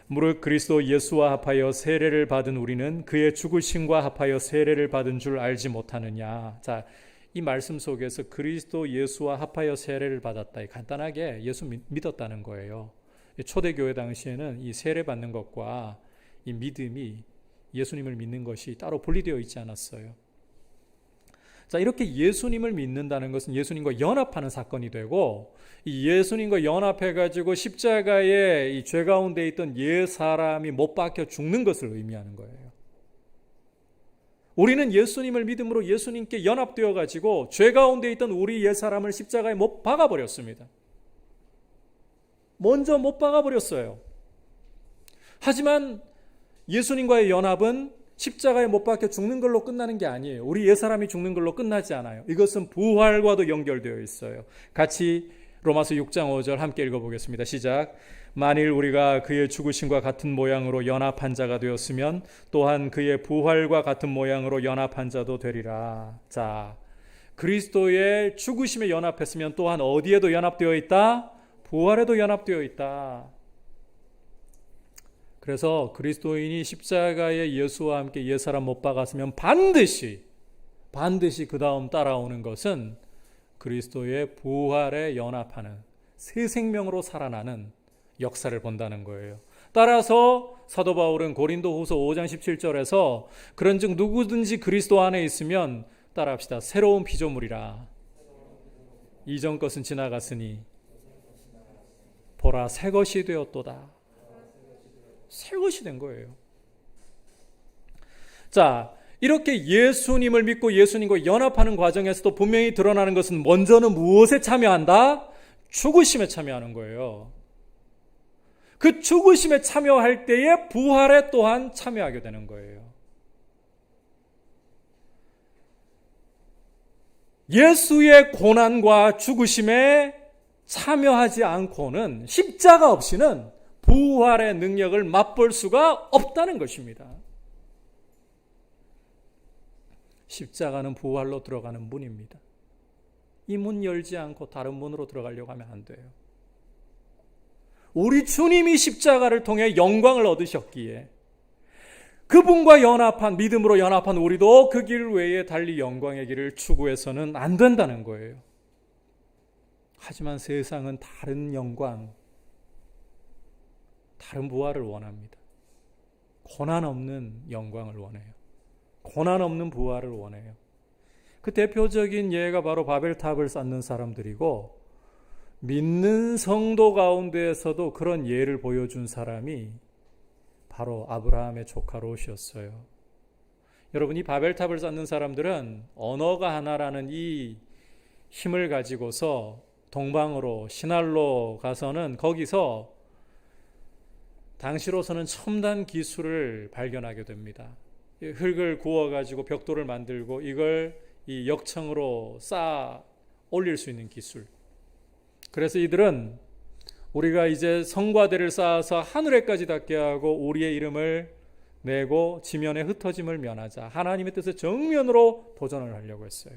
무릇 그리스도 예수와 합하여 세례를 받은 우리는 그의 죽으심과 합하여 세례를 받은 줄 알지 못하느냐. 자, 이 말씀 속에서 그리스도 예수와 합하여 세례를 받았다. 간단하게 예수 믿었다는 거예요. 초대교회 당시에는 이 세례 받는 것과 이 믿음이, 예수님을 믿는 것이 따로 분리되어 있지 않았어요. 자, 이렇게 예수님을 믿는다는 것은 예수님과 연합하는 사건이 되고, 이 예수님과 연합해가지고 십자가에 이 죄 가운데 있던 옛 사람이 못 박혀 죽는 것을 의미하는 거예요. 우리는 예수님을 믿음으로 예수님께 연합되어가지고 죄 가운데 있던 우리 옛 사람을 십자가에 못 박아버렸습니다. 먼저 못 박아버렸어요. 하지만 예수님과의 연합은 십자가에 못 박혀 죽는 걸로 끝나는 게 아니에요. 우리 옛사람이 죽는 걸로 끝나지 않아요. 이것은 부활과도 연결되어 있어요. 같이 로마서 6장 5절 함께 읽어보겠습니다. 시작. 만일 우리가 그의 죽으심과 같은 모양으로 연합한 자가 되었으면 또한 그의 부활과 같은 모양으로 연합한 자도 되리라. 자, 그리스도의 죽으심에 연합했으면 또한 어디에도 연합되어 있다? 부활에도 연합되어 있다. 그래서 그리스도인이 십자가에 예수와 함께 옛사람 못 박았으면 반드시 그 다음 따라오는 것은 그리스도의 부활에 연합하는, 새 생명으로 살아나는 역사를 본다는 거예요. 따라서 사도 바울은 고린도후서 5장 17절에서 그런즉 누구든지 그리스도 안에 있으면, 따라합시다, 새로운 피조물이라. 이전 것은 지나갔으니 보라 새 것이 되었도다. 새 것이 된 거예요. 자, 이렇게 예수님을 믿고 예수님과 연합하는 과정에서도 분명히 드러나는 것은 먼저는 무엇에 참여한다? 죽으심에 참여하는 거예요. 그 죽으심에 참여할 때에 부활에 또한 참여하게 되는 거예요. 예수의 고난과 죽으심에 참여하지 않고는 십자가 없이는 부활의 능력을 맛볼 수가 없다는 것입니다. 십자가는 부활로 들어가는 문입니다. 이 문 열지 않고 다른 문으로 들어가려고 하면 안 돼요. 우리 주님이 십자가를 통해 영광을 얻으셨기에 그분과 연합한, 믿음으로 연합한 우리도 그 길 외에 달리 영광의 길을 추구해서는 안 된다는 거예요. 하지만 세상은 다른 영광, 다른 부활을 원합니다. 고난 없는 영광을 원해요. 고난 없는 부활을 원해요. 그 대표적인 예가 바로 바벨탑을 쌓는 사람들이고, 믿는 성도 가운데에서도 그런 예를 보여준 사람이 바로 아브라함의 조카 롯이었어요. 여러분, 이 바벨탑을 쌓는 사람들은 언어가 하나라는 이 힘을 가지고서 동방으로 신할로 가서는 거기서 당시로서는 첨단 기술을 발견하게 됩니다. 흙을 구워가지고 벽돌을 만들고 이걸 이 역청으로 쌓아 올릴 수 있는 기술. 그래서 이들은 우리가 이제 성과대를 쌓아서 하늘에까지 닿게 하고 우리의 이름을 내고 지면에 흩어짐을 면하자, 하나님의 뜻에 정면으로 도전을 하려고 했어요.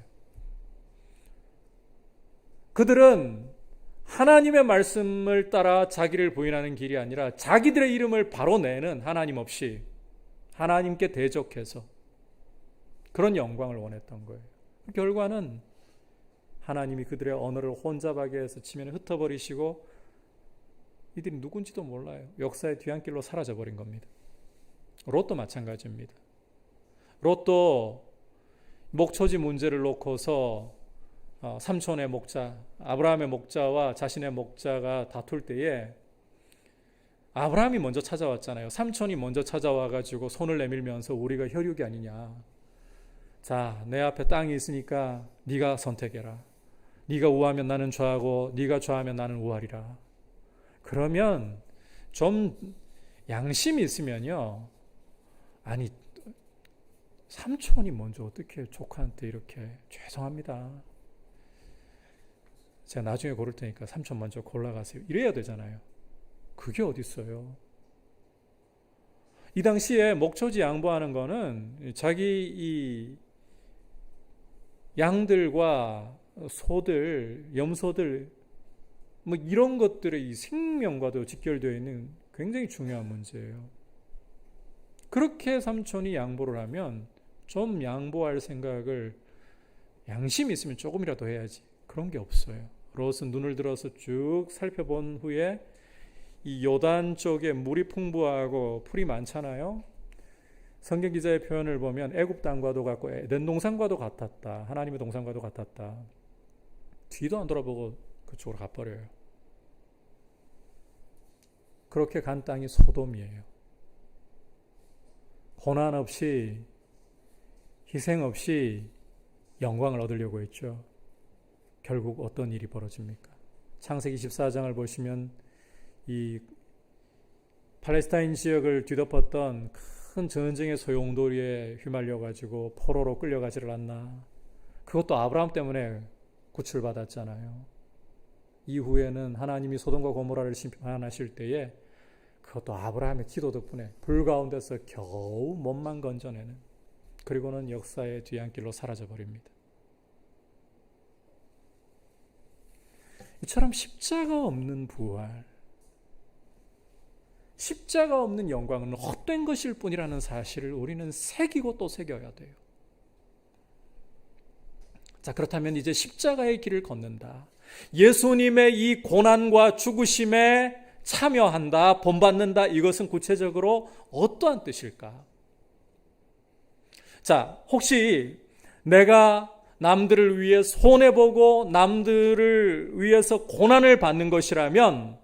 그들은 하나님의 말씀을 따라 자기를 부인하는 길이 아니라 자기들의 이름을 바로 내는, 하나님 없이 하나님께 대적해서 그런 영광을 원했던 거예요. 결과는 하나님이 그들의 언어를 혼잡하게 해서 지면에 흩어버리시고 이들이 누군지도 몰라요. 역사의 뒤안길로 사라져버린 겁니다. 롯도 마찬가지입니다. 롯도 목초지 문제를 놓고서 삼촌의 목자, 아브라함의 목자와 자신의 목자가 다툴 때에 아브라함이 먼저 찾아왔잖아요. 삼촌이 먼저 찾아와가지고 손을 내밀면서 우리가 혈육이 아니냐. 자, 내 앞에 땅이 있으니까 네가 선택해라. 네가 우하면 나는 좌하고 네가 좌하면 나는 우하리라. 그러면 좀 양심이 있으면요. 아니, 삼촌이 먼저 어떻게 조카한테 이렇게, 죄송합니다. 제가 나중에 고를 테니까 삼촌 먼저 골라가세요. 이래야 되잖아요. 그게 어디 있어요? 이 당시에 목초지 양보하는 거는 자기 이 양들과 소들, 염소들 뭐 이런 것들의 이 생명과도 직결되어 있는 굉장히 중요한 문제예요. 그렇게 삼촌이 양보를 하면 좀 양보할 생각을, 양심이 있으면 조금이라도 해야지. 그런 게 없어요. 롯은 눈을 들어서 쭉 살펴본 후에 이 요단 쪽에 물이 풍부하고 풀이 많잖아요. 성경 기자의 표현을 보면 애굽 땅과도 같고 에덴 동산과도 같았다. 하나님의 동산과도 같았다. 뒤도 안 돌아보고 그쪽으로 가버려요. 그렇게 간 땅이 소돔이에요. 고난 없이, 희생 없이 영광을 얻으려고 했죠. 결국 어떤 일이 벌어집니까? 창세기 14장을 보시면 이 팔레스타인 지역을 뒤덮었던 큰 전쟁의 소용돌이에 휘말려가지고 포로로 끌려가지를 않나. 그것도 아브라함 때문에 구출받았잖아요. 이후에는 하나님이 소돔과 고모라를 심판하실 때에 그것도 아브라함의 기도 덕분에 불 가운데서 겨우 몸만 건져내는, 그리고는 역사의 뒤안길로 사라져버립니다. 이처럼 십자가 없는 부활, 십자가 없는 영광은 헛된 것일 뿐이라는 사실을 우리는 새기고 또 새겨야 돼요. 자, 그렇다면 이제 십자가의 길을 걷는다, 예수님의 이 고난과 죽으심에 참여한다, 본받는다, 이것은 구체적으로 어떠한 뜻일까? 자, 혹시 내가 남들을 위해 손해보고 남들을 위해서 고난을 받는 것이라면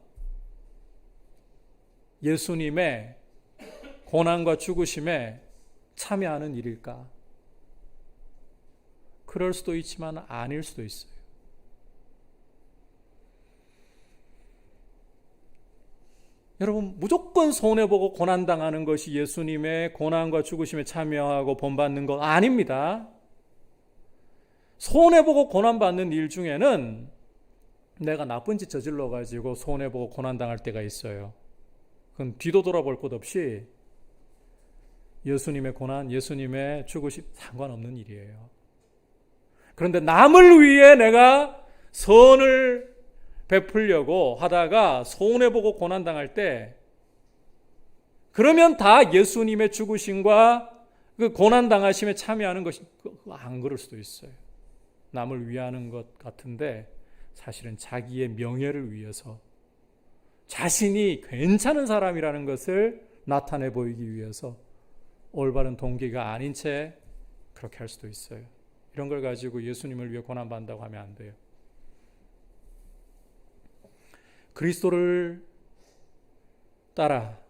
예수님의 고난과 죽으심에 참여하는 일일까? 그럴 수도 있지만 아닐 수도 있어요. 여러분, 무조건 손해보고 고난당하는 것이 예수님의 고난과 죽으심에 참여하고 본받는 것 아닙니다. 손해보고 고난받는 일 중에는 내가 나쁜 짓 저질러 가지고 손해보고 고난당할 때가 있어요. 그건 뒤도 돌아볼 것 없이 예수님의 고난, 예수님의 죽으심 상관없는 일이에요. 그런데 남을 위해 내가 선을 베풀려고 하다가 손해보고 고난당할 때, 그러면 다 예수님의 죽으심과 그 고난당하심에 참여하는 것이 안 그럴 수도 있어요. 남을 위하는 것 같은데 사실은 자기의 명예를 위해서, 자신이 괜찮은 사람이라는 것을 나타내 보이기 위해서 올바른 동기가 아닌 채 그렇게 할 수도 있어요. 이런 걸 가지고 예수님을 위해 고난받는다고 하면 안 돼요. 그리스도를 따라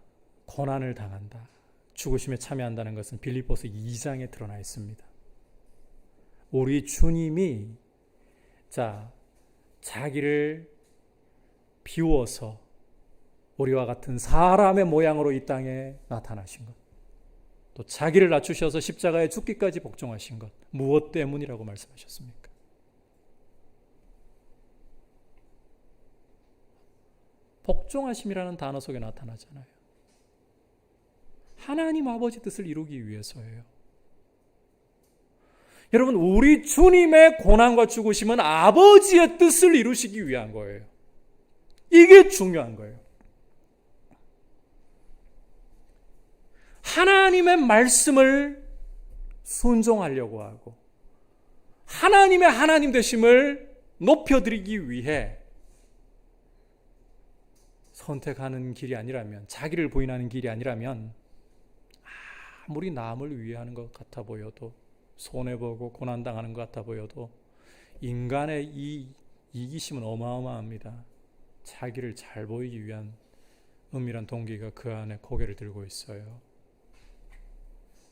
고난을 당한다, 죽으심에 참여한다는 것은 빌립보서 2장에 드러나 있습니다. 우리 주님이 자기를 비워서 우리와 같은 사람의 모양으로 이 땅에 나타나신 것, 또 자기를 낮추셔서 십자가에 죽기까지 복종하신 것, 무엇 때문이라고 말씀하셨습니까? 복종하심이라는 단어 속에 나타나잖아요. 하나님 아버지 뜻을 이루기 위해서예요. 여러분, 우리 주님의 고난과 죽으심은 아버지의 뜻을 이루시기 위한 거예요. 이게 중요한 거예요. 하나님의 말씀을 순종하려고 하고 하나님의 하나님 되심을 높여드리기 위해 선택하는 길이 아니라면, 자기를 부인하는 길이 아니라면 아무리 남을 위하는 것 같아 보여도, 손해보고 고난당하는 것 같아 보여도 인간의 이 이기심은 어마어마합니다. 자기를 잘 보이기 위한 은밀한 동기가 그 안에 고개를 들고 있어요.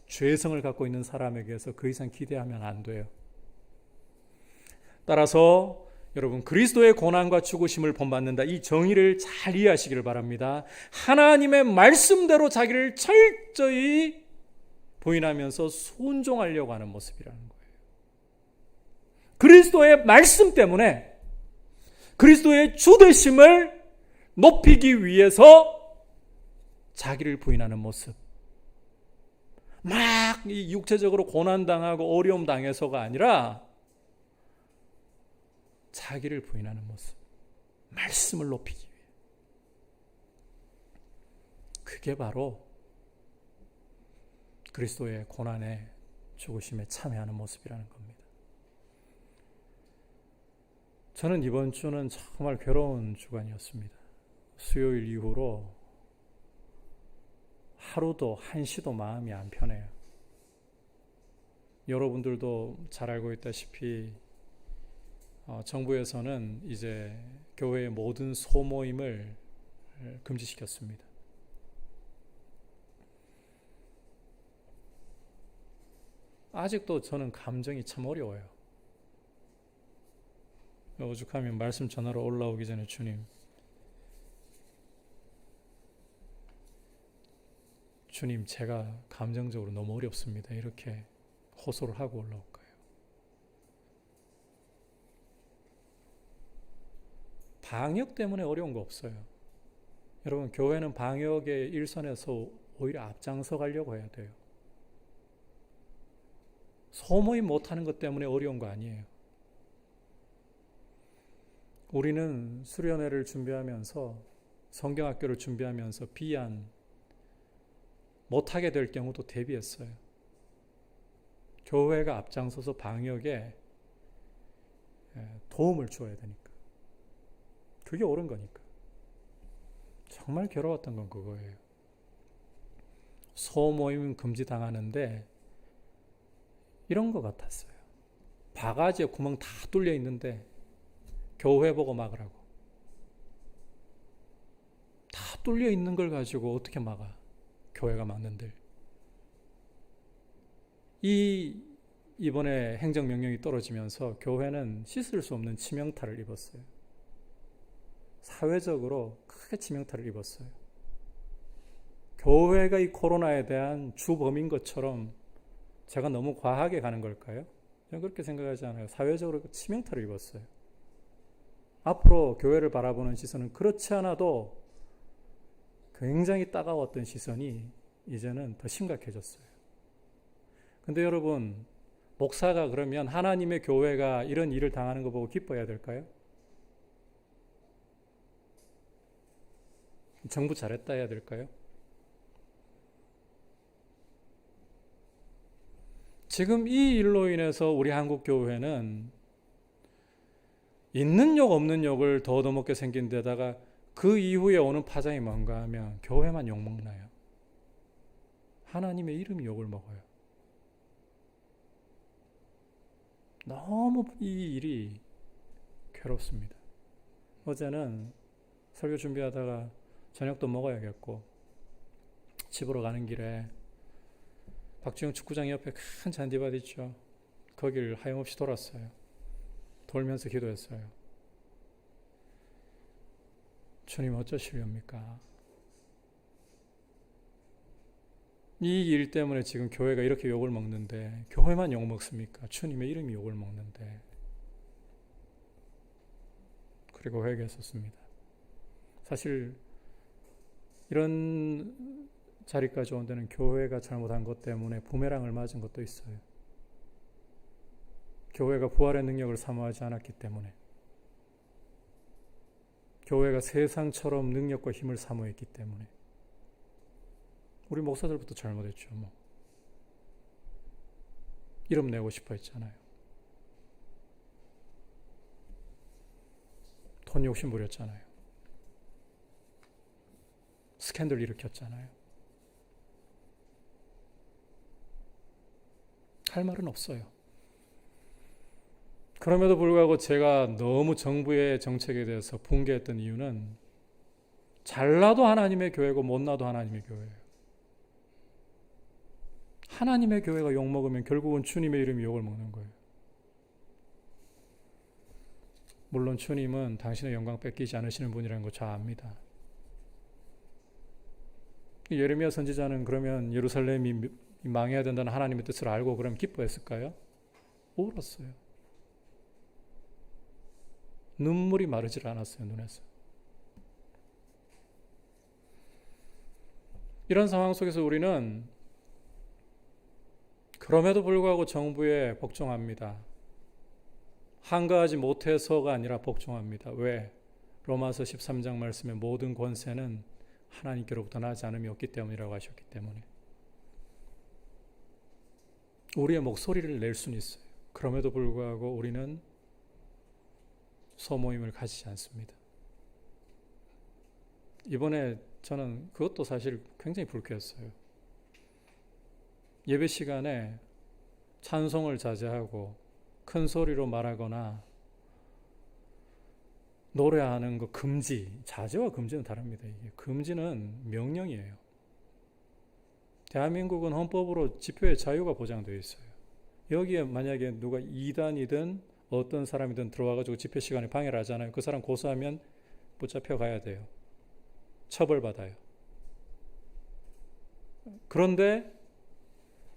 죄성을 갖고 있는 사람에게서 그 이상 기대하면 안 돼요. 따라서 여러분, 그리스도의 고난과 죽으심을 본받는다, 이 정의를 잘 이해하시기를 바랍니다. 하나님의 말씀대로 자기를 철저히 부인하면서 순종하려고 하는 모습이라는 거예요. 그리스도의 말씀 때문에 그리스도의 주되심을 높이기 위해서 자기를 부인하는 모습, 막 이 육체적으로 고난당하고 어려움 당해서가 아니라 자기를 부인하는 모습, 말씀을 높이기 위해. 그게 바로 그리스도의 고난에 죽으심에 참여하는 모습이라는 겁니다. 저는 이번 주는 정말 괴로운 주간이었습니다. 수요일 이후로 하루도 한시도 마음이 안 편해요. 여러분들도 잘 알고 있다시피 정부에서는 이제 교회의 모든 소모임을 금지시켰습니다. 아직도 저는 감정이 참 어려워요. 오죽하면 말씀 전하러 올라오기 전에 주님, 제가 감정적으로 너무 어렵습니다, 이렇게 호소를 하고 올라올 거예요. 방역 때문에 어려운 거 없어요. 여러분, 교회는 방역의 일선에서 오히려 앞장서 가려고 해야 돼요. 소모임 못하는 것 때문에 어려운 거 아니에요. 우리는 수련회를 준비하면서, 성경학교를 준비하면서 비안 못하게 될 경우도 대비했어요. 교회가 앞장서서 방역에 도움을 주어야 되니까. 그게 옳은 거니까. 정말 괴로웠던 건 그거예요. 소모임 금지당하는데 이런 것 같았어요. 바가지에 구멍 다 뚫려 있는데 교회 보고 막으라고. 다 뚫려 있는 걸 가지고 어떻게 막아? 교회가 막는들. 이번에 행정명령이 떨어지면서 교회는 씻을 수 없는 치명타를 입었어요. 사회적으로 크게 치명타를 입었어요. 교회가 이 코로나에 대한 주범인 것처럼 제가 너무 과하게 가는 걸까요? 저는 그렇게 생각하지 않아요. 사회적으로 치명타를 입었어요. 앞으로 교회를 바라보는 시선은 그렇지 않아도 굉장히 따가웠던 시선이 이제는 더 심각해졌어요. 근데 여러분, 목사가 그러면 하나님의 교회가 이런 일을 당하는 거 보고 기뻐해야 될까요? 정부 잘했다 해야 될까요? 지금 이 일로 인해서 우리 한국 교회는 있는 욕 없는 욕을 더 얻어먹게 생긴 데다가 그 이후에 오는 파장이 뭔가 하면 교회만 욕먹나요? 하나님의 이름이 욕을 먹어요. 너무 이 일이 괴롭습니다. 어제는 설교 준비하다가 저녁도 먹어야겠고 집으로 가는 길에 박지영 축구장 옆에 큰 잔디밭 있죠. 거길 하염없이 돌았어요. 돌면서 기도했어요. 주님 어쩌시렵니까? 이 일 때문에 지금 교회가 이렇게 욕을 먹는데 교회만 욕 먹습니까? 주님의 이름이 욕을 먹는데. 그리고 회개했었습니다. 사실 이런 자리까지 온 데는 교회가 잘못한 것 때문에 부메랑을 맞은 것도 있어요. 교회가 부활의 능력을 사모하지 않았기 때문에, 교회가 세상처럼 능력과 힘을 사모했기 때문에. 우리 목사들부터 잘못했죠. 이름 내고 싶어 했잖아요. 돈 욕심 부렸잖아요. 스캔들 일으켰잖아요. 할 말은 없어요. 그럼에도 불구하고 제가 너무 정부의 정책에 대해서 분개했던 이유는 잘나도 하나님의 교회고 못나도 하나님의 교회예요. 하나님의 교회가 욕먹으면 결국은 주님의 이름이 욕을 먹는 거예요. 물론 주님은 당신의 영광 뺏기지 않으시는 분이라는 거 잘 압니다. 예레미야 선지자는 그러면 예루살렘이 망해야 된다는 하나님의 뜻을 알고 그럼 기뻐했을까요? 울었어요. 눈물이 마르질 않았어요, 눈에서. 이런 상황 속에서 우리는 그럼에도 불구하고 정부에 복종합니다. 한가하지 못해서가 아니라 복종합니다. 왜? 로마서 13장 말씀에 모든 권세는 하나님께로부터 나지 않음이 없기 때문이라고 하셨기 때문에 우리의 목소리를 낼 수는 있어요. 그럼에도 불구하고 우리는 소모임을 가지지 않습니다. 이번에 저는 그것도 사실 굉장히 불쾌했어요. 예배 시간에 찬송을 자제하고 큰 소리로 말하거나 노래하는 거 금지. 자제와 금지는 다릅니다. 이게 금지는 명령이에요. 대한민국은 헌법으로 집회의 자유가 보장되어 있어요. 여기에 만약에 누가 이단이든 어떤 사람이든 들어와가지고 집회 시간에 방해를 하잖아요. 그 사람 고소하면 붙잡혀 가야 돼요. 처벌받아요. 그런데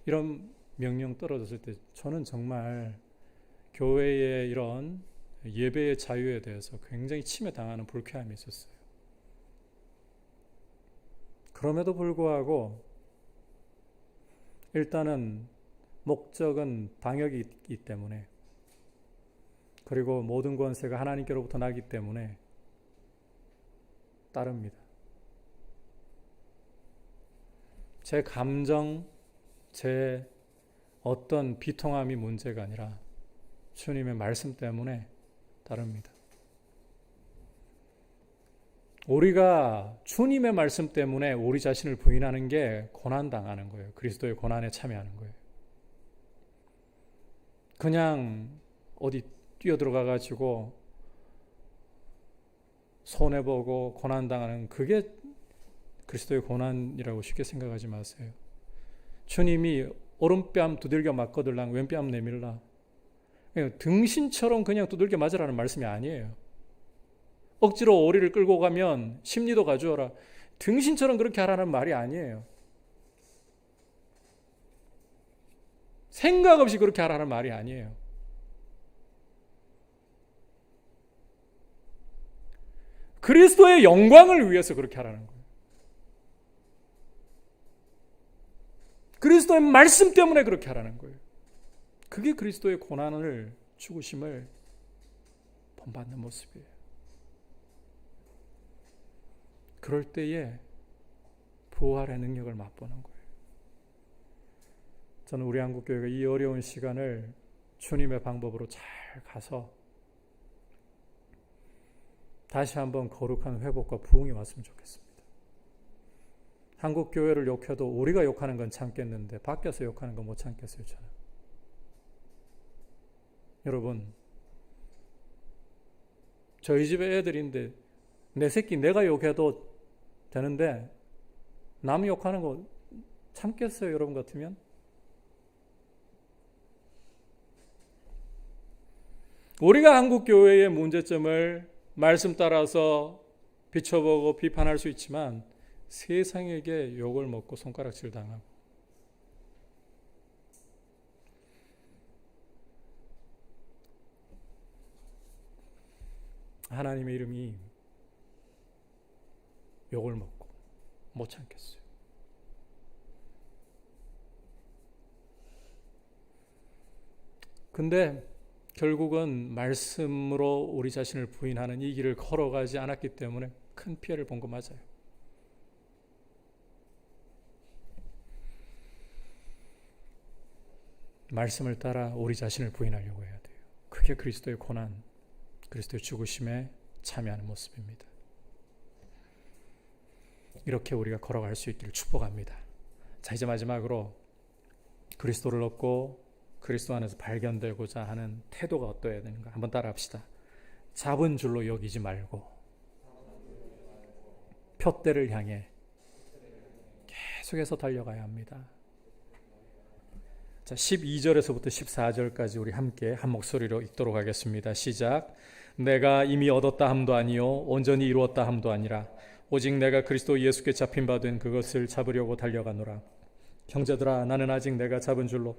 이런 명령 떨어졌을 때 저는 정말 교회의 이런 예배의 자유에 대해서 굉장히 침해당하는 불쾌함이 있었어요. 그럼에도 불구하고 일단은 목적은 방역이 있기 때문에, 그리고 모든 권세가 하나님께로부터 나기 때문에 따릅니다. 제 감정, 제 어떤 비통함이 문제가 아니라 주님의 말씀 때문에 따릅니다. 우리가 주님의 말씀 때문에 우리 자신을 부인하는 게 고난당하는 거예요. 그리스도의 고난에 참여하는 거예요. 그냥 어디 뛰어들어가 가지고 손해보고 고난당하는 그게 그리스도의 고난이라고 쉽게 생각하지 마세요. 주님이 오른뺨 두들겨 맞거들랑 왼뺨 내밀라. 등신처럼 그냥 두들겨 맞으라는 말씀이 아니에요. 억지로 오리를 끌고 가면 심리도 가져오라. 등신처럼 그렇게 하라는 말이 아니에요. 생각 없이 그렇게 하라는 말이 아니에요. 그리스도의 영광을 위해서 그렇게 하라는 거예요. 그리스도의 말씀 때문에 그렇게 하라는 거예요. 그게 그리스도의 고난을, 죽으심을 본받는 모습이에요. 그럴 때에 부활의 능력을 맛보는 거예요. 저는 우리 한국교회가 이 어려운 시간을 주님의 방법으로 잘 가서 다시 한번 거룩한 회복과 부흥이 왔으면 좋겠습니다. 한국교회를 욕해도 우리가 욕하는 건 참겠는데 밖에서 욕하는 건 못 참겠어요. 저는. 여러분, 저희 집에 애들인데 내 새끼 내가 욕해도 되는데 남 욕하는 거 참겠어요? 여러분 같으면? 우리가 한국교회의 문제점을 말씀 따라서 비춰보고 비판할 수 있지만 세상에게 욕을 먹고 손가락질 당하고 하나님의 이름이 욕을 먹고 못 참겠어요. 근데 결국은 말씀으로 우리 자신을 부인하는 이 길을 걸어가지 않았기 때문에 큰 피해를 본 거 맞아요. 말씀을 따라 우리 자신을 부인하려고 해야 돼요. 그게 그리스도의 고난, 그리스도의 죽으심에 참여하는 모습입니다. 이렇게 우리가 걸어갈 수 있기를 축복합니다. 자, 이제 마지막으로 그리스도를 얻고 그리스도 안에서 발견되고자 하는 태도가 어떠해야 되는가 한번 따라합시다. 잡은 줄로 여기지 말고 푯대를 향해 계속해서 달려가야 합니다. 자, 12절에서부터 14절까지 우리 함께 한 목소리로 읽도록 하겠습니다. 시작. 내가 이미 얻었다 함도 아니요 온전히 이루었다 함도 아니라 오직 내가 그리스도 예수께 잡힌 바 된 그것을 잡으려고 달려가노라. 형제들아, 나는 아직 내가 잡은 줄로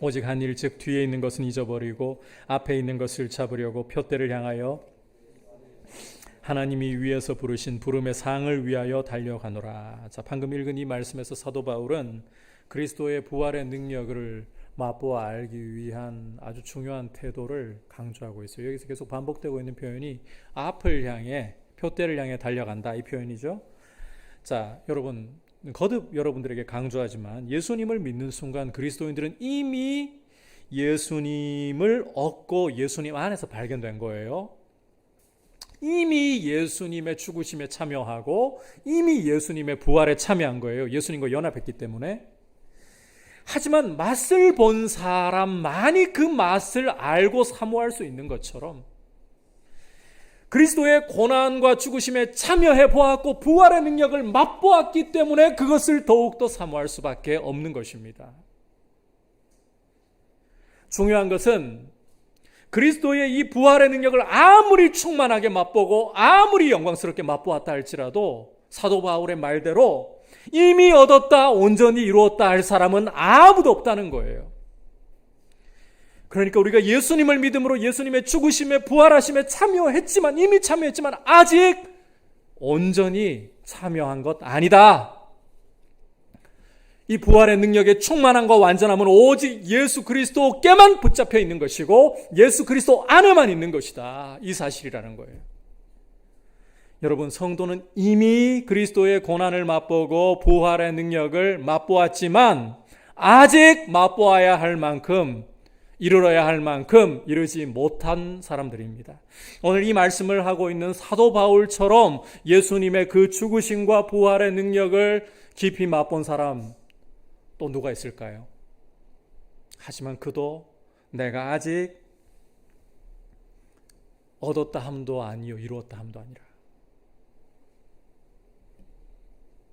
오직 한 일, 즉 뒤에 있는 것은 잊어버리고 앞에 있는 것을 잡으려고 푯대를 향하여 하나님이 위에서 부르신 부름의 상을 위하여 달려가노라. 자, 방금 읽은 이 말씀에서 사도 바울은 그리스도의 부활의 능력을 맛보아 알기 위한 아주 중요한 태도를 강조하고 있어요. 여기서 계속 반복되고 있는 표현이 앞을 향해, 푯대를 향해 달려간다, 이 표현이죠. 자, 여러분, 거듭 여러분들에게 강조하지만 예수님을 믿는 순간 그리스도인들은 이미 예수님을 얻고 예수님 안에서 발견된 거예요. 이미 예수님의 죽으심에 참여하고 이미 예수님의 부활에 참여한 거예요. 예수님과 연합했기 때문에. 하지만 맛을 본 사람만이 그 맛을 알고 사모할 수 있는 것처럼 그리스도의 고난과 죽으심에 참여해 보았고 부활의 능력을 맛보았기 때문에 그것을 더욱더 사모할 수밖에 없는 것입니다. 중요한 것은 그리스도의 이 부활의 능력을 아무리 충만하게 맛보고 아무리 영광스럽게 맛보았다 할지라도 사도 바울의 말대로 이미 얻었다, 온전히 이루었다 할 사람은 아무도 없다는 거예요. 그러니까 우리가 예수님을 믿음으로 예수님의 죽으심에 부활하심에 참여했지만, 이미 참여했지만 아직 온전히 참여한 것 아니다. 이 부활의 능력의 충만함과 완전함은 오직 예수 그리스도께만 붙잡혀 있는 것이고 예수 그리스도 안에만 있는 것이다. 이 사실이라는 거예요. 여러분, 성도는 이미 그리스도의 고난을 맛보고 부활의 능력을 맛보았지만 아직 맛보아야 할 만큼, 이르러야 할 만큼 이르지 못한 사람들입니다. 오늘 이 말씀을 하고 있는 사도 바울처럼 예수님의 그 죽으심과 부활의 능력을 깊이 맛본 사람 또 누가 있을까요? 하지만 그도 내가 아직 얻었다 함도 아니요 이루었다 함도 아니라,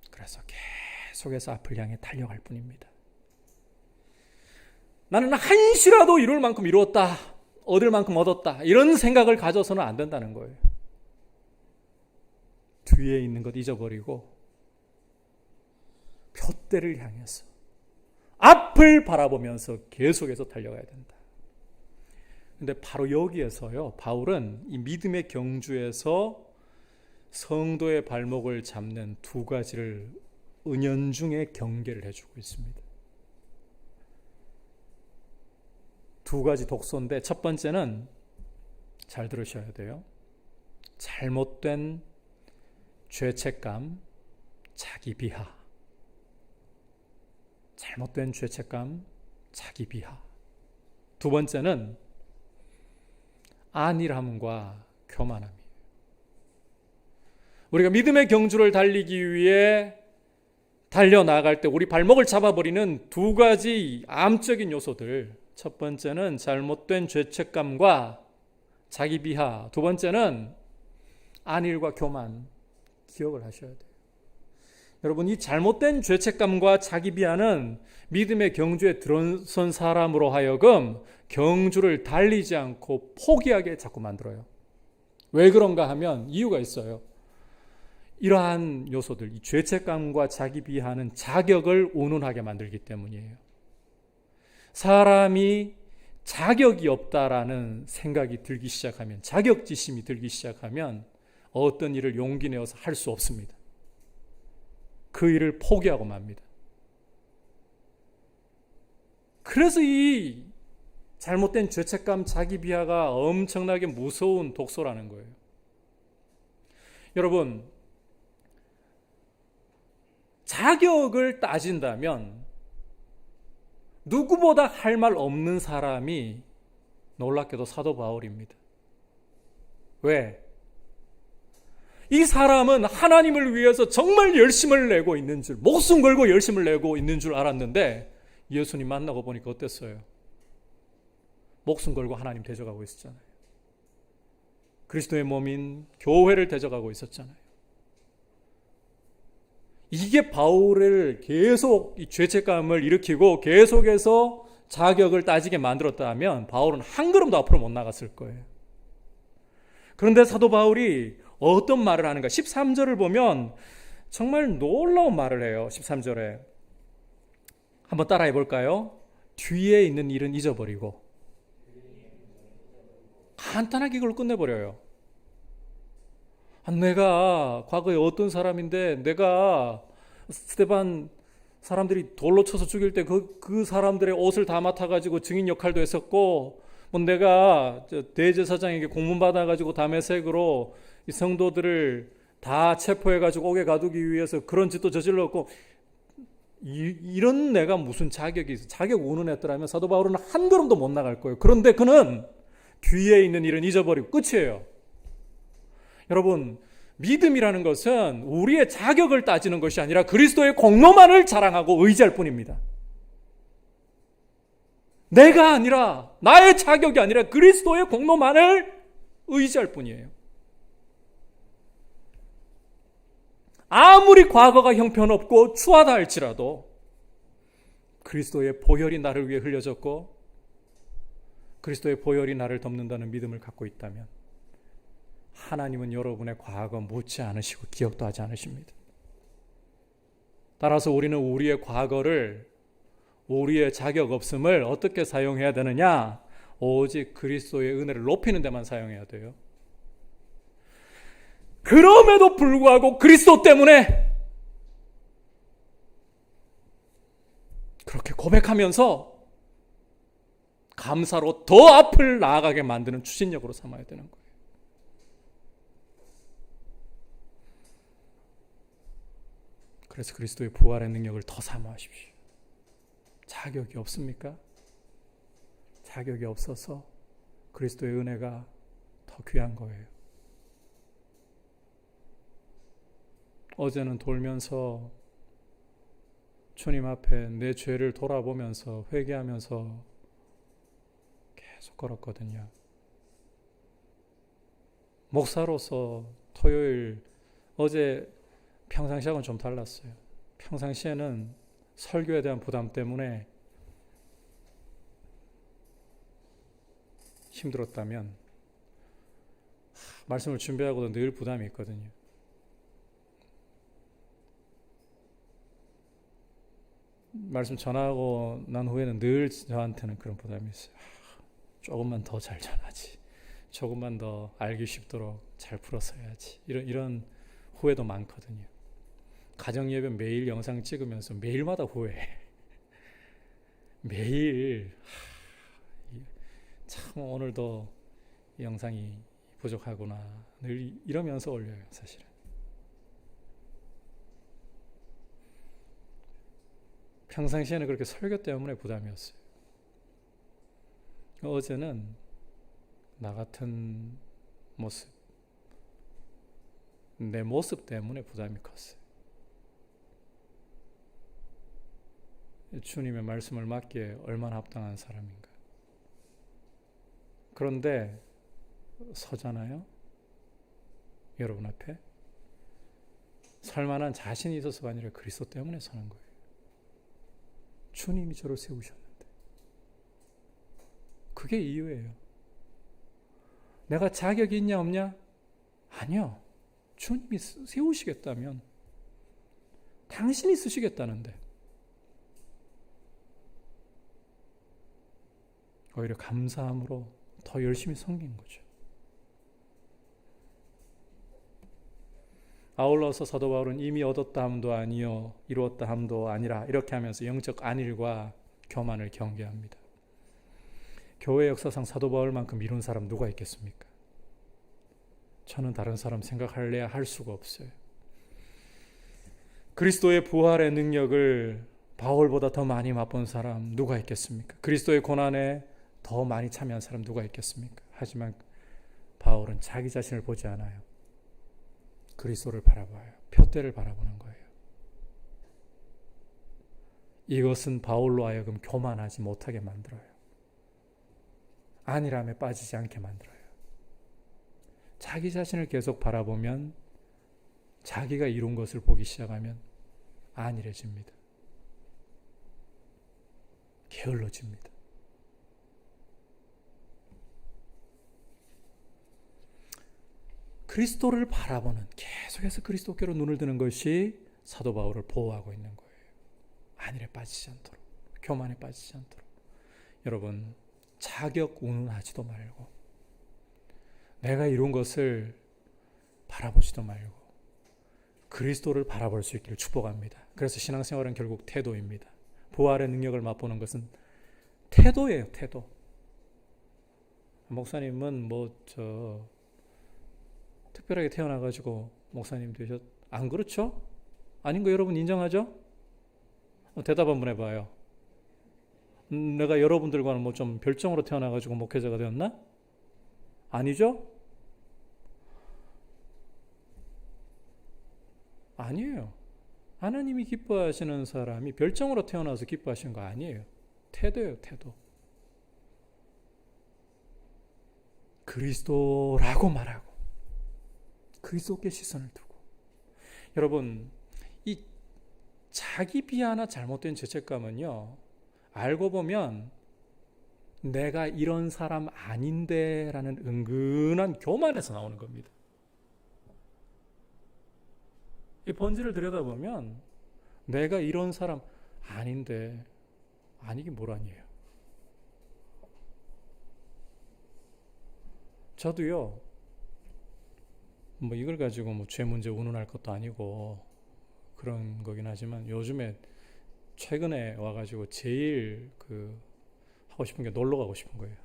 그래서 계속해서 앞을 향해 달려갈 뿐입니다. 나는 한시라도 이룰 만큼 이루었다, 얻을 만큼 얻었다, 이런 생각을 가져서는 안 된다는 거예요. 뒤에 있는 것 잊어버리고 푯대를 향해서 앞을 바라보면서 계속해서 달려가야 된다. 근데 바로 여기에서요, 바울은 이 믿음의 경주에서 성도의 발목을 잡는 두 가지를 은연중에 경계를 해주고 있습니다. 두 가지 독소인데, 첫 번째는 잘 들으셔야 돼요. 잘못된 죄책감, 자기 비하. 잘못된 죄책감, 자기 비하. 두 번째는 안일함과 교만함이에요. 우리가 믿음의 경주를 달리기 위해 달려나갈 때 우리 발목을 잡아버리는 두 가지 암적인 요소들. 첫 번째는 잘못된 죄책감과 자기 비하. 두 번째는 안일과 교만. 기억을 하셔야 돼요. 여러분, 이 잘못된 죄책감과 자기 비하는 믿음의 경주에 들어선 사람으로 하여금 경주를 달리지 않고 포기하게 자꾸 만들어요. 왜 그런가 하면 이유가 있어요. 이러한 요소들, 이 죄책감과 자기 비하는 자격을 운운하게 만들기 때문이에요. 사람이 자격이 없다라는 생각이 들기 시작하면, 자격지심이 들기 시작하면 어떤 일을 용기 내어서 할 수 없습니다. 그 일을 포기하고 맙니다. 그래서 이 잘못된 죄책감, 자기 비하가 엄청나게 무서운 독소라는 거예요. 여러분, 자격을 따진다면 누구보다 할 말 없는 사람이 놀랍게도 사도 바울입니다. 왜? 이 사람은 하나님을 위해서 정말 열심을 내고 있는 줄, 목숨 걸고 열심을 내고 있는 줄 알았는데 예수님 만나고 보니까 어땠어요? 목숨 걸고 하나님 대적하고 있었잖아요. 그리스도의 몸인 교회를 대적하고 있었잖아요. 이게 바울을 계속 이 죄책감을 일으키고 계속해서 자격을 따지게 만들었다면 바울은 한 걸음도 앞으로 못 나갔을 거예요. 그런데 사도 바울이 어떤 말을 하는가? 13절을 보면 정말 놀라운 말을 해요. 13절에 한번 따라해 볼까요? 뒤에 있는 일은 잊어버리고. 간단하게 이걸 끝내버려요. 내가 과거에 어떤 사람인데, 내가 스데반 사람들이 돌로 쳐서 죽일 때 그 사람들의 옷을 다 맡아가지고 증인 역할도 했었고, 내가 대제사장에게 공문 받아가지고 다메섹으로 이 성도들을 다 체포해가지고 옥에 가두기 위해서 그런 짓도 저질렀고, 이런 내가 무슨 자격이 있어? 자격 운운했더라면 사도 바울은 한 걸음도 못 나갈 거예요. 그런데 그는 뒤에 있는 일은 잊어버리고 끝이에요. 여러분, 믿음이라는 것은 우리의 자격을 따지는 것이 아니라 그리스도의 공로만을 자랑하고 의지할 뿐입니다. 내가 아니라, 나의 자격이 아니라 그리스도의 공로만을 의지할 뿐이에요. 아무리 과거가 형편없고 추하다 할지라도 그리스도의 보혈이 나를 위해 흘려졌고 그리스도의 보혈이 나를 덮는다는 믿음을 갖고 있다면 하나님은 여러분의 과거 묻지 않으시고 기억도 하지 않으십니다. 따라서 우리는 우리의 과거를, 우리의 자격 없음을 어떻게 사용해야 되느냐? 오직 그리스도의 은혜를 높이는 데만 사용해야 돼요. 그럼에도 불구하고 그리스도 때문에 그렇게 고백하면서 감사로 더 앞을 나아가게 만드는 추진력으로 삼아야 되는 거예요. 그래서 그리스도의 부활의 능력을 더 사모하십시오. 자격이 없습니까? 자격이 없어서 그리스도의 은혜가 더 귀한 거예요. 어제는 돌면서 주님 앞에 내 죄를 돌아보면서 회개하면서 계속 걸었거든요. 목사로서 토요일, 어제 평상시하고는 좀 달랐어요. 평상시에는 설교에 대한 부담 때문에 힘들었다면 말씀을 준비하고도 늘 부담이 있거든요. 말씀 전하고 난 후에는 늘 저한테는 그런 부담이 있어요. 조금만 더 잘 전하지, 조금만 더 알기 쉽도록 잘 풀어서 해야지, 이런 후회도 많거든요. 가정예배 매일 영상 찍으면서 매일마다 후회해. 매일 참 오늘도 영상이 부족하구나 늘 이러면서 올려요. 사실은 평상시에는 그렇게 설교 때문에 부담이었어요. 어제는 나 같은 모습, 내 모습 때문에 부담이 컸어요. 주님의 말씀을 맡기에 얼마나 합당한 사람인가. 그런데 서잖아요. 여러분 앞에 설 만한 자신이 있어서가 아니라 그리스도 때문에 서는 거예요. 주님이 저를 세우셨는데. 그게 이유예요. 내가 자격이 있냐 없냐? 아니요. 주님이 세우시겠다면 당신이 쓰시겠다는데 오히려 감사함으로 더 열심히 섬긴 거죠. 아울러서 사도 바울은 이미 얻었다 함도 아니요 이루었다 함도 아니라 이렇게 하면서 영적 안일과 교만을 경계합니다. 교회 역사상 사도 바울만큼 이룬 사람 누가 있겠습니까? 저는 다른 사람 생각할래야 할 수가 없어요. 그리스도의 부활의 능력을 바울보다 더 많이 맛본 사람 누가 있겠습니까? 그리스도의 고난에 더 많이 참여한 사람 누가 있겠습니까? 하지만 바울은 자기 자신을 보지 않아요. 그리스도를 바라봐요. 표대를 바라보는 거예요. 이것은 바울로 하여금 교만하지 못하게 만들어요. 안일함에 빠지지 않게 만들어요. 자기 자신을 계속 바라보면 자기가 이룬 것을 보기 시작하면 안일해집니다. 게을러집니다. 그리스도를 바라보는, 계속해서 그리스도께로 눈을 드는 것이 사도 바울을 보호하고 있는 거예요. 안일에 빠지지 않도록, 교만에 빠지지 않도록. 여러분, 자격 운운하지도 말고 내가 이룬 것을 바라보지도 말고 그리스도를 바라볼 수 있기를 축복합니다. 그래서 신앙생활은 결국 태도입니다. 부활의 능력을 맛보는 것은 태도예요. 태도. 목사님은 특별하게 태어나가지고 목사님 되셨, 안 그렇죠? 아닌 거 여러분 인정하죠? 대답 한번 해봐요. 내가 여러분들과는 좀 별정으로 태어나가지고 목회자가 되었나? 아니죠? 아니에요. 하나님이 기뻐하시는 사람이 별정으로 태어나서 기뻐하시는 거 아니에요. 태도예요. 태도. 그리스도라고 말하고 그리스도께 시선을 두고. 여러분, 이 자기 비하나 잘못된 죄책감은요, 알고 보면 내가 이런 사람 아닌데 라는 은근한 교만에서 나오는 겁니다. 이 본질을 들여다보면 내가 이런 사람 아닌데, 아니긴 뭘 아니에요. 저도요, 이걸 가지고 죄 문제 운운할 것도 아니고 그런 거긴 하지만 요즘에 최근에 와가지고 제일 하고 싶은 게 놀러 가고 싶은 거예요.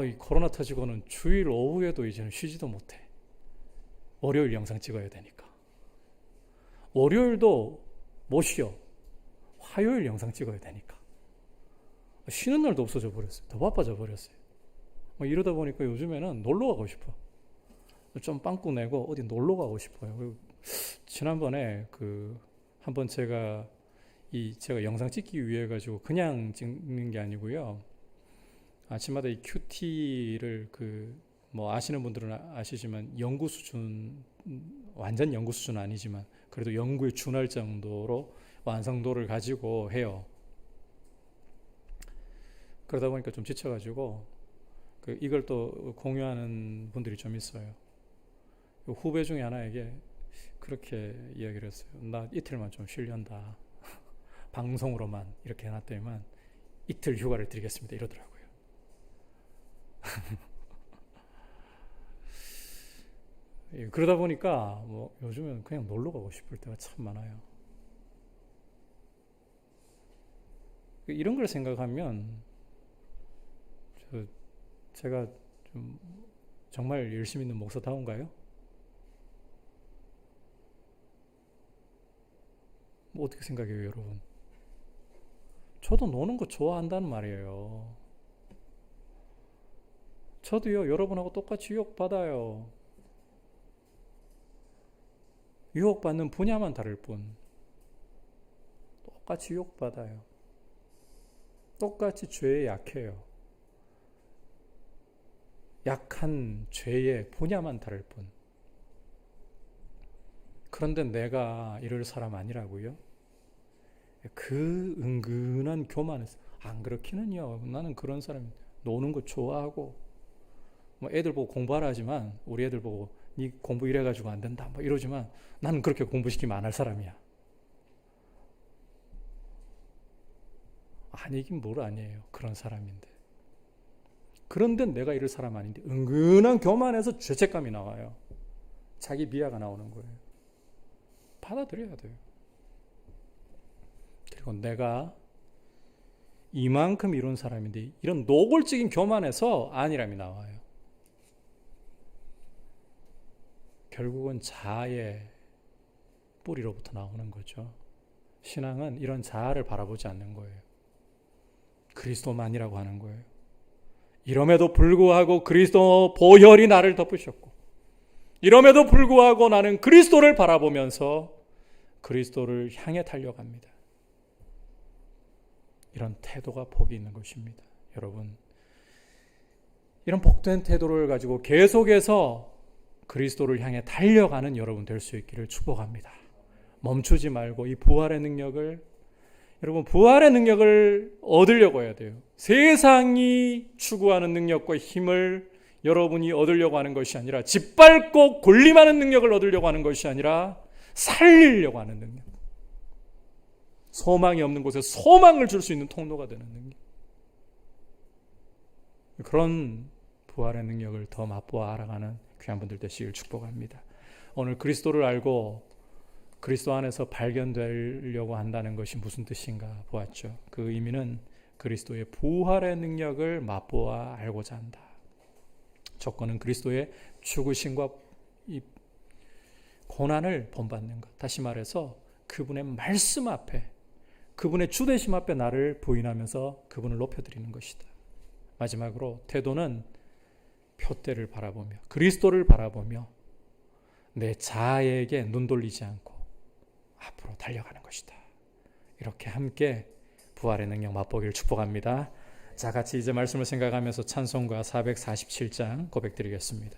이 코로나 터지고는 주일 오후에도 이제는 쉬지도 못해. 월요일 영상 찍어야 되니까. 월요일도 못 쉬어. 화요일 영상 찍어야 되니까. 쉬는 날도 없어져 버렸어요. 더 바빠져 버렸어요. 이러다 보니까 요즘에는 놀러 가고 싶어. 좀 빵꾸 내고 어디 놀러 가고 싶어요. 지난번에 한번 제가 영상 찍기 위해 가지고 그냥 찍는 게 아니고요. 아침마다 이 큐티를 아시는 분들은 아시지만 연구 수준, 완전 연구 수준은 아니지만 그래도 연구에 준할 정도로 완성도를 가지고 해요. 그러다 보니까 좀 지쳐가지고 이걸 또 공유하는 분들이 좀 있어요. 후배 중에 하나에게 그렇게 이야기를 했어요. 나 이틀만 좀 쉬련다. 방송으로만 이렇게 해놨더니만 이틀 휴가를 드리겠습니다. 이러더라고요. 그러다 보니까 뭐 요즘은 그냥 놀러 가고 싶을 때가 참 많아요. 이런 걸 생각하면 제가 좀 정말 열심히 있는 목사다운가요? 뭐 어떻게 생각해요, 여러분? 저도 노는 거 좋아한다는 말이에요. 저도요, 여러분하고 똑같이 유혹받아요. 유혹받는 분야만 다를 뿐 똑같이 유혹받아요. 똑같이 죄에 약해요. 약한 죄의 분야만 다를 뿐. 그런데 내가 이럴 사람 아니라고요? 그 은근한 교만에서 안 그렇기는요. 나는 그런 사람, 노는 거 좋아하고 뭐 애들 보고 공부하라 하지만 우리 애들 보고 니 공부 이래가지고 안 된다 뭐 이러지만 나는 그렇게 공부시키면 안 할 사람이야. 아니긴 뭘 아니에요. 그런 사람인데. 그런데 내가 이럴 사람 아닌데 은근한 교만에서 죄책감이 나와요. 자기 비하가 나오는 거예요. 받아들여야 돼요. 그리고 내가 이만큼 이룬 사람인데 이런 노골적인 교만에서 안일함이 나와요. 결국은 자아의 뿌리로부터 나오는 거죠. 신앙은 이런 자아를 바라보지 않는 거예요. 그리스도만이라고 하는 거예요. 이럼에도 불구하고 그리스도 보혈이 나를 덮으셨고 이럼에도 불구하고 나는 그리스도를 바라보면서 그리스도를 향해 달려갑니다. 이런 태도가 복이 있는 것입니다. 여러분, 이런 복된 태도를 가지고 계속해서 그리스도를 향해 달려가는 여러분 될 수 있기를 축복합니다. 멈추지 말고 이 부활의 능력을, 여러분 부활의 능력을 얻으려고 해야 돼요. 세상이 추구하는 능력과 힘을 여러분이 얻으려고 하는 것이 아니라 짓밟고 군림하는 능력을 얻으려고 하는 것이 아니라 살리려고 하는 능력. 소망이 없는 곳에 소망을 줄 수 있는 통로가 되는 능력. 그런 부활의 능력을 더 맛보아 알아가는 귀한 분들 되시길 축복합니다. 오늘 그리스도를 알고 그리스도 안에서 발견되려고 한다는 것이 무슨 뜻인가 보았죠. 그 의미는 그리스도의 부활의 능력을 맛보아 알고자 한다. 조건은 그리스도의 죽으심과 이 고난을 본받는 것. 다시 말해서 그분의 말씀 앞에, 그분의 주되심 앞에 나를 부인하면서 그분을 높여드리는 것이다. 마지막으로 태도는 표대를 바라보며 그리스도를 바라보며 내 자아에게 눈 돌리지 않고 앞으로 달려가는 것이다. 이렇게 함께 부활의 능력 맛보기를 축복합니다. 자, 같이 이제 말씀을 생각하면서 찬송가 447장 고백드리겠습니다.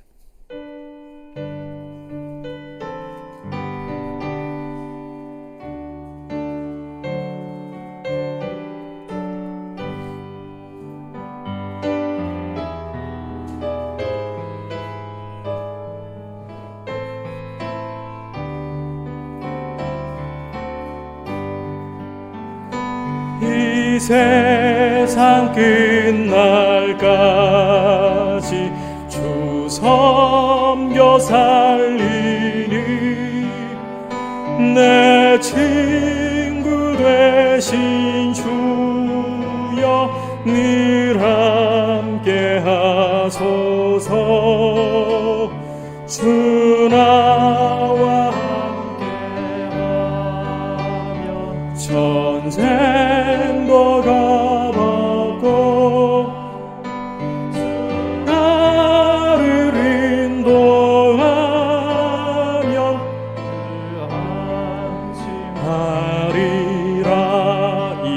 이 세상 끝날까지 주 섬겨 살리니 내 친구 되신 주여 늘 함께 하소서. 주 나와 함께하면 전쟁도 가봤고 나를 인도하며 하리라. 이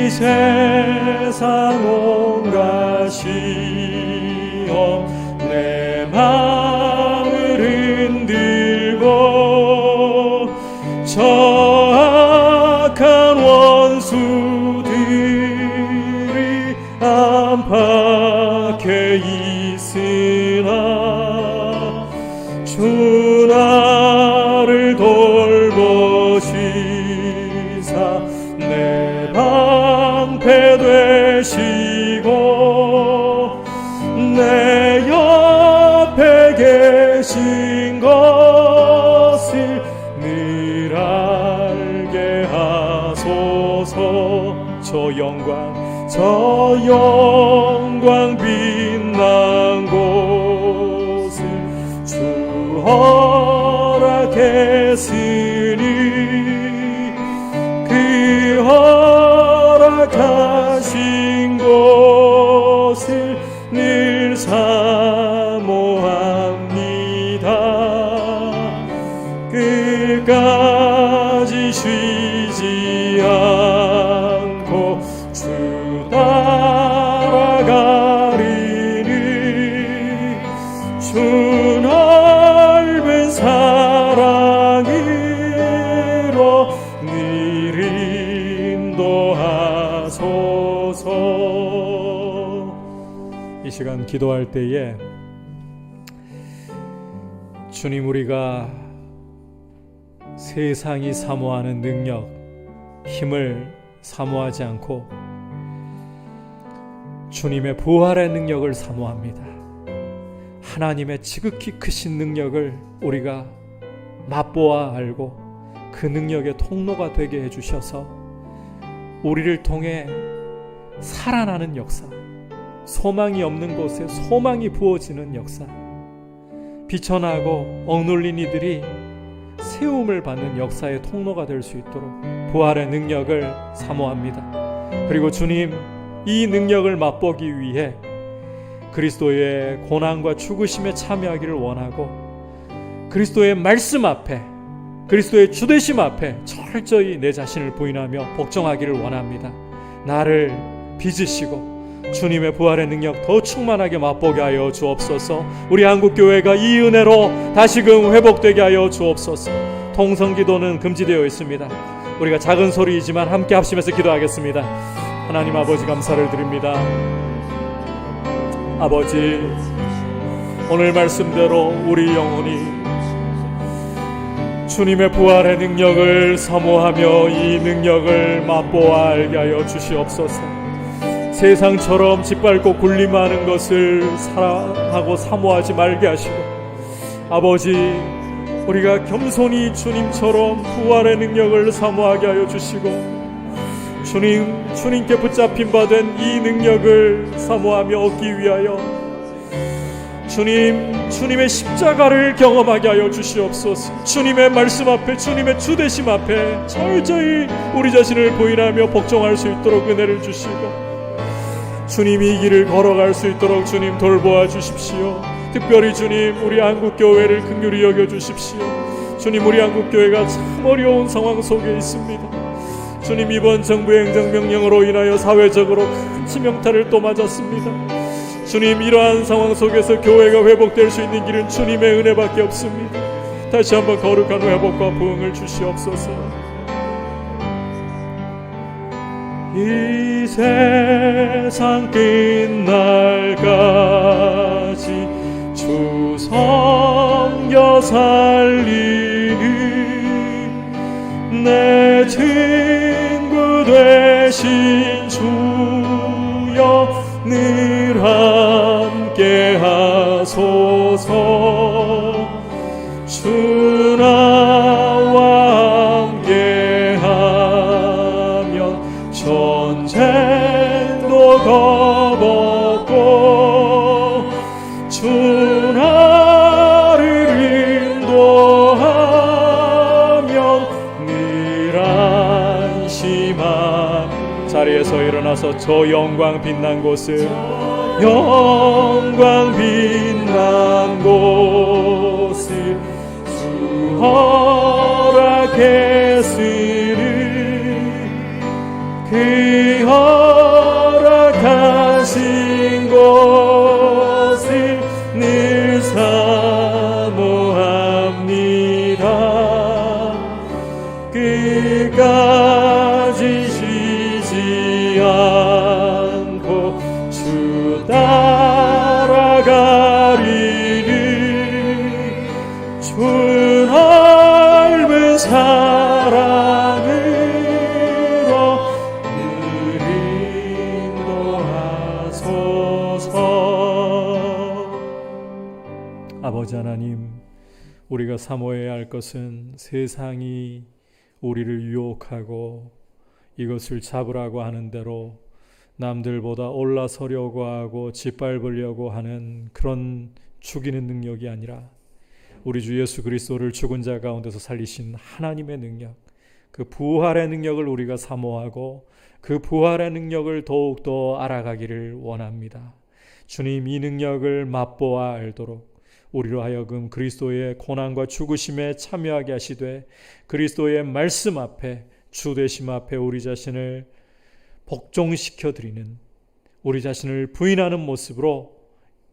세상 온갖 시험 내 마음을 흔들고 저 악한 원수들이 안팎에 있으나 주 나를 돌보시사 내 방패 되시고 하소서. 저 영광 빛난 곳을 주 허락했으니 그 허락하신 곳을 늘 사모합니다. 끝까지 쉬지 않고 주 따라가리니 주 넓은 사랑으로 늘 인도하소서. 이 시간 기도할 때에 주님, 우리가 세상이 사모하는 능력, 힘을 사모하지 않고 주님의 부활의 능력을 사모합니다. 하나님의 지극히 크신 능력을 우리가 맛보아 알고 그 능력의 통로가 되게 해주셔서 우리를 통해 살아나는 역사, 소망이 없는 곳에 소망이 부어지는 역사, 비천하고 억눌린 이들이 세움을 받는 역사의 통로가 될 수 있도록 부활의 능력을 사모합니다. 그리고 주님, 이 능력을 맛보기 위해 그리스도의 고난과 죽으심에 참여하기를 원하고 그리스도의 말씀 앞에, 그리스도의 주되심 앞에 철저히 내 자신을 부인하며 복종하기를 원합니다. 나를 빚으시고 주님의 부활의 능력 더 충만하게 맛보게 하여 주옵소서. 우리 한국교회가 이 은혜로 다시금 회복되게 하여 주옵소서. 통성기도는 금지되어 있습니다. 우리가 작은 소리이지만 함께 합심해서 기도하겠습니다. 하나님 아버지, 감사를 드립니다. 아버지, 오늘 말씀대로 우리 영혼이 주님의 부활의 능력을 사모하며 이 능력을 맛보아 알게 하여 주시옵소서. 세상처럼 짓밟고 군림하는 것을 사랑하고 사모하지 말게 하시고, 아버지, 우리가 겸손히 주님처럼 부활의 능력을 사모하게 하여 주시고, 주님께 붙잡힌 바 된 이 능력을 사모하며 얻기 위하여 주님의 십자가를 경험하게 하여 주시옵소서. 주님의 말씀 앞에, 주님의 주되심 앞에 철저히 우리 자신을 부인하며 복종할 수 있도록 은혜를 주시고, 주님이 이 길을 걸어갈 수 있도록 주님 돌보아 주십시오. 특별히 주님, 우리 한국교회를 긍휼히 여겨주십시오. 주님, 우리 한국교회가 참 어려운 상황 속에 있습니다. 주님, 이번 정부의 행정명령으로 인하여 사회적으로 큰 치명타를 또 맞았습니다. 주님, 이러한 상황 속에서 교회가 회복될 수 있는 길은 주님의 은혜밖에 없습니다. 다시 한번 거룩한 회복과 부흥을 주시옵소서. 이 세상 끝날까지 주 섬겨 살리는 내 친구 되신 주여, 늘 함께 하소서. 주 나와 함께 하면 전쟁도 겁없고 주 나를 인도하면 늘 안심한. 자리에서 일어나서 저 영광 빛난 곳을, 영광 빛난 곳을 주 허락했으니 그 허락하신 곳을 늘 사모합니다. 끝까지 쉬지 않고 주 따라가리니 주 넓은 사랑으로 늘 인도하소서. 아버지 하나님, 우리가 사모해야 할 것은 세상이 우리를 유혹하고 이것을 잡으라고 하는 대로 남들보다 올라서려고 하고 짓밟으려고 하는 그런 죽이는 능력이 아니라 우리 주 예수 그리스도를 죽은 자 가운데서 살리신 하나님의 능력, 그 부활의 능력을 우리가 사모하고 그 부활의 능력을 더욱더 알아가기를 원합니다. 주님, 이 능력을 맛보아 알도록 우리로 하여금 그리스도의 고난과 죽으심에 참여하게 하시되 그리스도의 말씀 앞에, 주되심 앞에 우리 자신을 복종시켜 드리는, 우리 자신을 부인하는 모습으로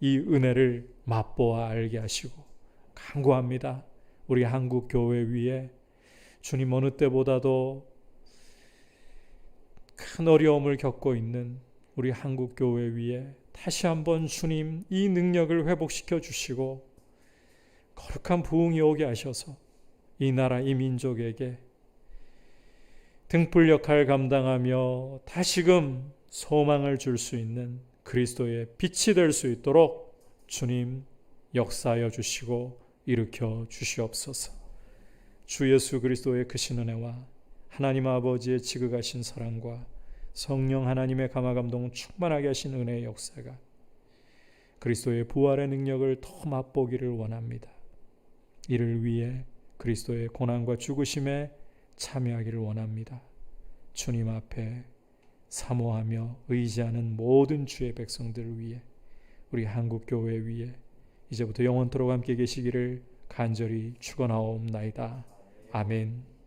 이 은혜를 맛보아 알게 하시고 간구합니다. 우리 한국 교회 위에 주님 어느 때보다도 큰 어려움을 겪고 있는 우리 한국 교회 위에 다시 한번 주님 이 능력을 회복시켜 주시고 거룩한 부흥이 오게 하셔서 이 나라 이 민족에게 등불 역할을 감당하며 다시금 소망을 줄 수 있는 그리스도의 빛이 될 수 있도록 주님 역사하여 주시고 일으켜 주시옵소서. 주 예수 그리스도의 크신 은혜와 하나님 아버지의 지극하신 사랑과 성령 하나님의 감화감동 충만하게 하신 은혜의 역사가 그리스도의 부활의 능력을 더 맛보기를 원합니다. 이를 위해 그리스도의 고난과 죽으심에 참여하기를 원합니다. 주님 앞에 사모하며 의지하는 모든 주의 백성들을 위해, 우리 한국교회 위에 이제부터 영원토록 함께 계시기를 간절히 축원하옵나이다. 아멘.